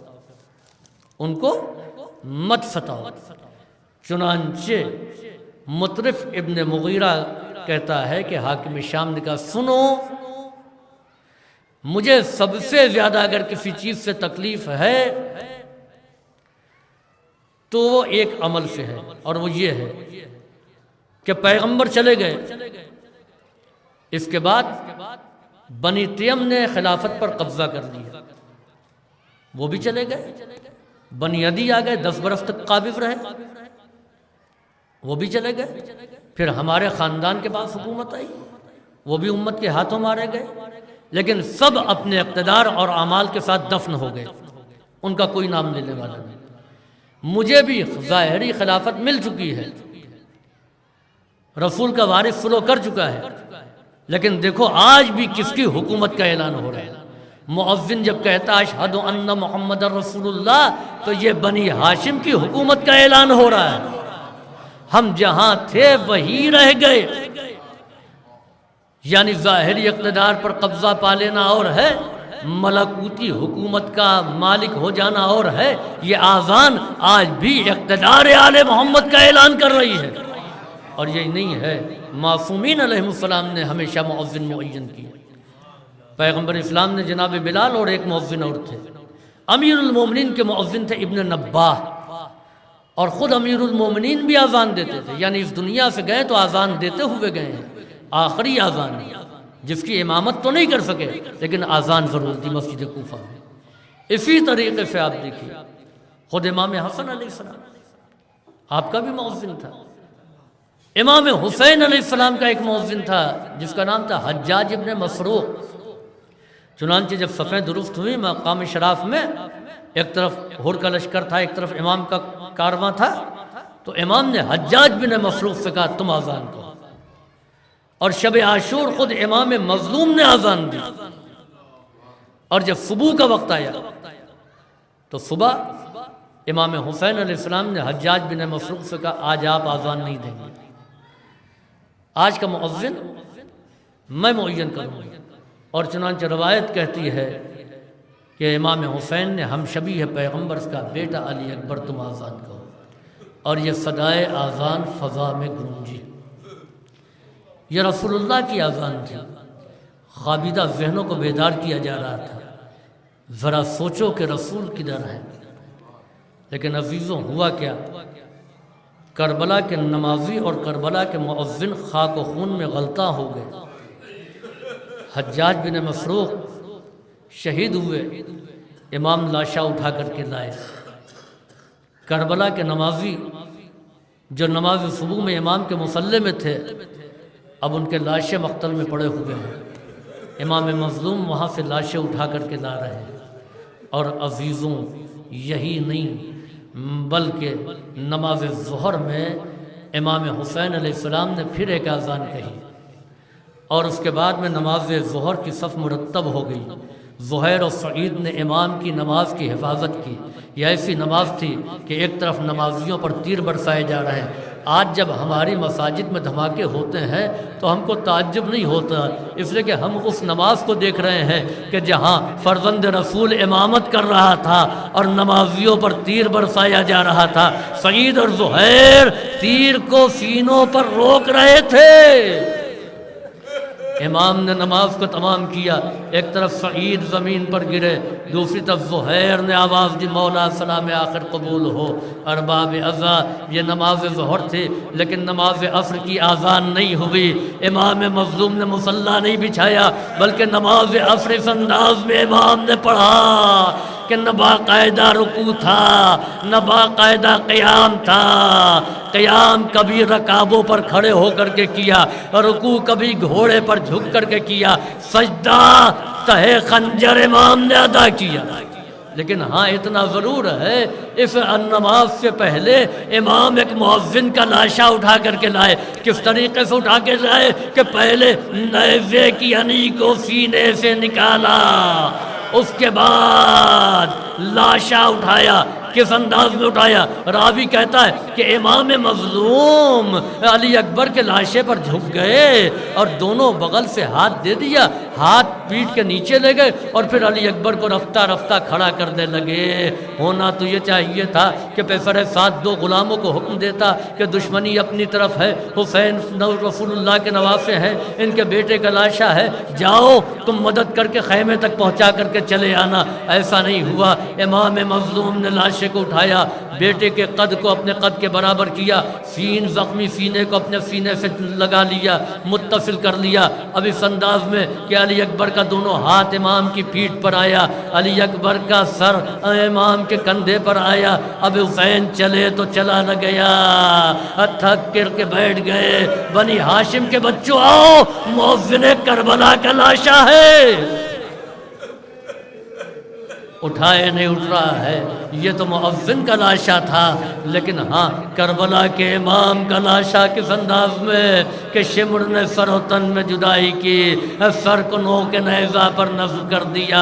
ان کو مت ستاؤ۔ چنانچہ مطرف ابن مغیرہ کہتا ہے کہ حاکم شام نے کہا سنو، مجھے سب سے زیادہ اگر کسی چیز سے تکلیف ہے تو وہ ایک عمل سے ہے، اور وہ یہ ہے کہ پیغمبر چلے گئے، اس کے بعد بنی تیم نے خلافت پر قبضہ کر لیا، وہ بھی چلے گئے، بنی عدی آ گئے 10 برس تک قابض رہے، وہ بھی چلے گئے، پھر ہمارے خاندان کے پاس حکومت آئی، وہ بھی امت کے ہاتھوں مارے گئے، لیکن سب اپنے اقتدار اور اعمال کے ساتھ دفن ہو گئے، ان کا کوئی نام لینے والا نہیں۔ مجھے بھی ظاہری خلافت مل چکی ہے، رسول کا وارث فلو کر چکا ہے، لیکن دیکھو آج بھی کس کی حکومت کا اعلان ہو رہا ہے۔ مؤذن جب کہتا اشہد ان محمد رسول اللہ تو یہ بنی ہاشم کی حکومت کا اعلان ہو رہا ہے۔ ہم جہاں تھے وہی رہ گئے، یعنی ظاہری اقتدار پر قبضہ پا لینا اور ہے، ملکوتی حکومت کا مالک ہو جانا اور ہے۔ یہ آذان آج بھی اقتدار آل محمد کا اعلان کر رہی ہے، اور یہی نہیں ہے، معصومین علیہ السلام نے ہمیشہ مؤذن معین کیا۔ پیغمبر اسلام نے جناب بلال اور ایک مؤذن اور تھے، امیر المومنین کے مؤذن تھے ابن نباہ، اور خود امیر المومنین بھی آذان دیتے تھے، یعنی اس دنیا سے گئے تو آذان دیتے ہوئے گئے ہیں، آخری آذان جس کی امامت تو نہیں کر سکے لیکن آذان ضرور دی مسجد کوفہ میں۔ اسی طریقے سے آپ دیکھیے خود امام حسن علیہ السلام آپ کا بھی مؤذن تھا، امام حسین علیہ السلام کا ایک مؤذن تھا جس کا نام تھا حجاج ابن مسروق۔ چنانچہ جب صفیں درست ہوئی مقام شراف میں، ایک طرف ہور کا لشکر تھا، ایک طرف امام کا کارواں تھا، تو امام نے حجاج بن مسروق سے کہا تم آذان دو، اور شب عاشور خود امام مظلوم نے آذان دی، اور جب صبح کا وقت آیا تو صبح امام حسین علیہ السلام نے حجاج بن مسروق سے کہا آج آپ آذان نہیں دیں گے، آج کا مؤذن میں معین کروں گا۔ اور چنانچہ روایت کہتی ہے کہ امام حسین نے ہم شبیہ پیغمبر کا بیٹا علی اکبر تم آذان کہو، اور یہ صدائے آذان فضا میں گونجی۔ یہ رسول اللہ کی آذان تھی، خوابیدہ ذہنوں کو بیدار کیا جا رہا تھا۔ ذرا سوچو کہ رسول کدھر ہے۔ لیکن عزیزوں ہوا کیا، کربلا کے نمازی اور کربلا کے مؤذن خاک و خون میں غلطاں ہو گئے۔ حجاج بن مسروق شہید ہوئے، امام لاشا اٹھا کر کے لائے۔ کربلا کے نمازی جو نماز صبح میں امام کے مصلی میں تھے، اب ان کے لاشیں مقتل میں پڑے ہوئے ہیں، امام مظلوم وہاں سے لاشیں اٹھا کر کے لا رہے ہیں۔ اور عزیزوں یہی نہیں بلکہ نماز ظہر میں امام حسین علیہ السلام نے پھر ایک آذان کہی، اور اس کے بعد میں نماز ظہر کی صف مرتب ہو گئی۔ زہیر اور سعید نے امام کی نماز کی حفاظت کی۔ یہ ایسی نماز تھی کہ ایک طرف نمازیوں پر تیر برسائے جا رہے ہیں۔ آج جب ہماری مساجد میں دھماکے ہوتے ہیں تو ہم کو تعجب نہیں ہوتا، اس لیے کہ ہم اس نماز کو دیکھ رہے ہیں کہ جہاں فرزند رسول امامت کر رہا تھا اور نمازیوں پر تیر برسایا جا رہا تھا، سعید اور زہیر تیر کو سینوں پر روک رہے تھے۔ امام نے نماز کو تمام کیا، ایک طرف سعید زمین پر گرے، دوسری طرف زہیر نے آواز دی مولا سلام آخر قبول ہو۔ ارباب ازا، یہ نماز ظہر تھی لیکن نماز عصر کی آذان نہیں ہوئی۔ امام مظلوم نے مصلی نہیں بچھایا بلکہ نماز عصر اس انداز میں امام نے پڑھا کہ نہ باقاعدہ رکوع تھا نہ باقاعدہ قیام تھا۔ قیام کبھی رکابوں پر کھڑے ہو کر کے کیا، رکوع کبھی گھوڑے پر جھک کر کے کیا، سجدہ تہے خنجر امام نے ادا کیا۔ لیکن ہاں اتنا ضرور ہے، اس نماز سے پہلے امام ایک مؤذن کا لاشا اٹھا کر کے لائے۔ کس طریقے سے اٹھا کے لائے کہ پہلے نیزے کی انی کو سینے سے نکالا، اس کے بعد لاشا اٹھایا۔ کس انداز میں اٹھایا؟ راوی کہتا ہے کہ امام مظلوم علی اکبر کے لاشے پر جھک گئے اور دونوں بغل سے ہاتھ دے دیا، ہاتھ پیٹھ کے نیچے لے گئے اور پھر علی اکبر کو رفتہ رفتہ کھڑا کرنے لگے۔ ہونا تو یہ چاہیے تھا کہ پیسر ساتھ دو غلاموں کو حکم دیتا کہ دشمنی اپنی طرف ہے، حسین رسول اللہ کے نواسے ہیں، ان کے بیٹے کا لاشا ہے، جاؤ تم مدد کر کے خیمے تک پہنچا کر کے چلے آنا۔ ایسا نہیں ہوا، امام مظلوم نے لاشے کو اٹھایا، بیٹے کے قد کو اپنے قد کے برابر کیا، زخمی سینے کو اپنے سینے سے لگا لیا، متصل کر لیا۔ اب اس انداز میں کہ علی اکبر کا دونوں ہاتھ امام کی پیٹھ پر آیا، علی اکبر کا سر امام کے کندھے پر آیا۔ اب حسین چلے تو چلا نہ گیا، تھک کر کے بیٹھ گئے۔ بنی ہاشم کے بچوں آؤ، مؤذن کربلا کا لاشا ہے۔ اٹھائے نہیں اٹھ رہا ہے، یہ تو مؤذن کا لاشا تھا، لیکن ہاں کربلا کے امام کا لاشا کس انداز میں کہ شمر نے سر و تن میں جدائی کی، سر کو نو کے نیزہ پر نصب کر دیا۔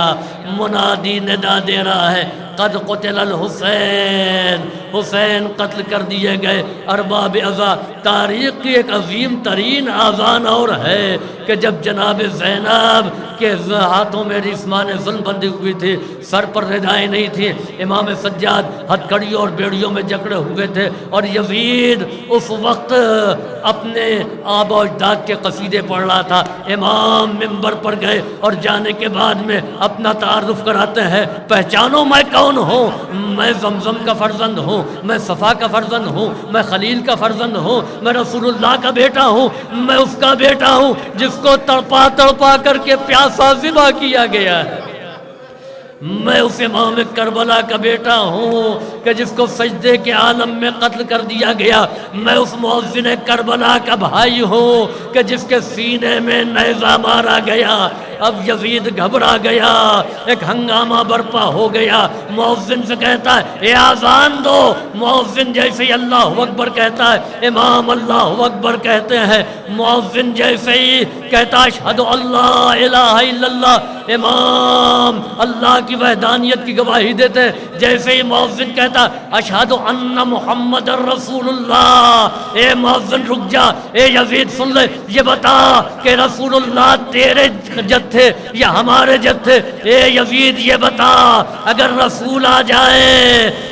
منادی ندا دے رہا ہے قد قتل الحسین، حسین قتل کر دیے گئے۔ ارباب ازا، تاریخ کی ایک عظیم ترین آذان اور ہے کہ جب جناب زینب کے ہاتھوں میں رسمان ظلم بندھی ہوئی تھی، سر پر ردائیں نہیں تھی، امام سجاد ہتھکڑیوں اور بیڑیوں میں جکڑے ہوئے تھے، اور یزید اس وقت اپنے آبا و اجداد کے قصیدے پڑھ رہا تھا۔ امام منبر پر گئے اور جانے کے بعد میں اپنا تعارف کراتے ہیں، پہچانو میں کون ہوں، میں زمزم کا فرزند ہوں، میں صفا کا فرزند ہوں، میں خلیل کا فرزند ہوں، میں رسول اللہ کا بیٹا ہوں، میں اس کا بیٹا ہوں جس کو تڑپا تڑپا کر کے پیاسا ذبح کیا گیا ہے، میں اس امام کربلا کا بیٹا ہوں کہ جس کو سجدے کے عالم میں قتل کر دیا گیا، میں اس مؤذن کربلا کا بھائی ہوں کہ جس کے سینے میں نیزہ مارا گیا۔ اب یزید گھبرا گیا، ایک ہنگامہ برپا ہو گیا۔ مؤذن سے کہتا ہے اے آذان دو، مؤذن جیسے ہی اللہ اکبر کہتا ہے امام اللہ اکبر کہتے ہیں، مؤذن جیسے ہی کہتا اشہد اللہ الہ الا اللہ، امام اللہ کی وحدانیت کی گواہی دیتے ہیں۔ جیسے ہی مؤذن کہتا اشہد ان محمد رسول اللہ، اے مؤذن رک جا، اے یزید سن لے، یہ بتا کہ رسول اللہ تیرے جد تھے یا ہمارے جد تھے؟ اے یزید یہ بتا، اگر رسول آ جائے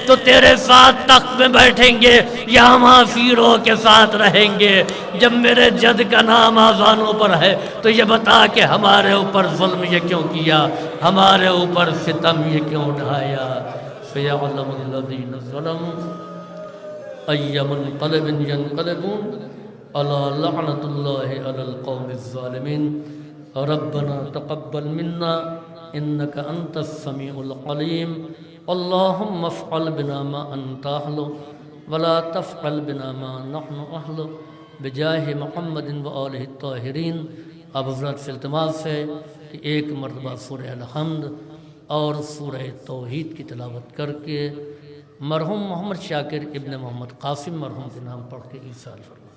تو تیرے ساتھ تخت میں بیٹھیں گے یا ہم حافیروں کے ساتھ رہیں گے؟ جب میرے جد کا نام آذانوں پر ہے تو یہ بتا کہ ہمارے اوپر ظلم یہ کیوں کیا، ہمارے اوپر ستم یہ کیوں اٹھایا؟ فَيَعْلَمُ الَّذِينَ ظَلَمُوا أَيَّ مُنْقَلِبٍ يَنْقَلِبُونَ أَلَا لَعْنَةُ اللَّهِ عَلَى الْقَوْمِ الظَّالِمِينَ ربنا تقبل منا انك انت السميع العليم اللهم افعل بنا ما انت اهله ولا تفعل بنا ما نحن اهله بجاہ محمد وآلہ الطاہرین۔ اب حضرت سے التماس ہے کہ ایک مرتبہ سورہ الحمد اور سورہ توحید کی تلاوت کر کے مرحوم محمد شاکر ابن محمد قاسم مرحوم کے نام پڑھ کے ایصال فرمائیں۔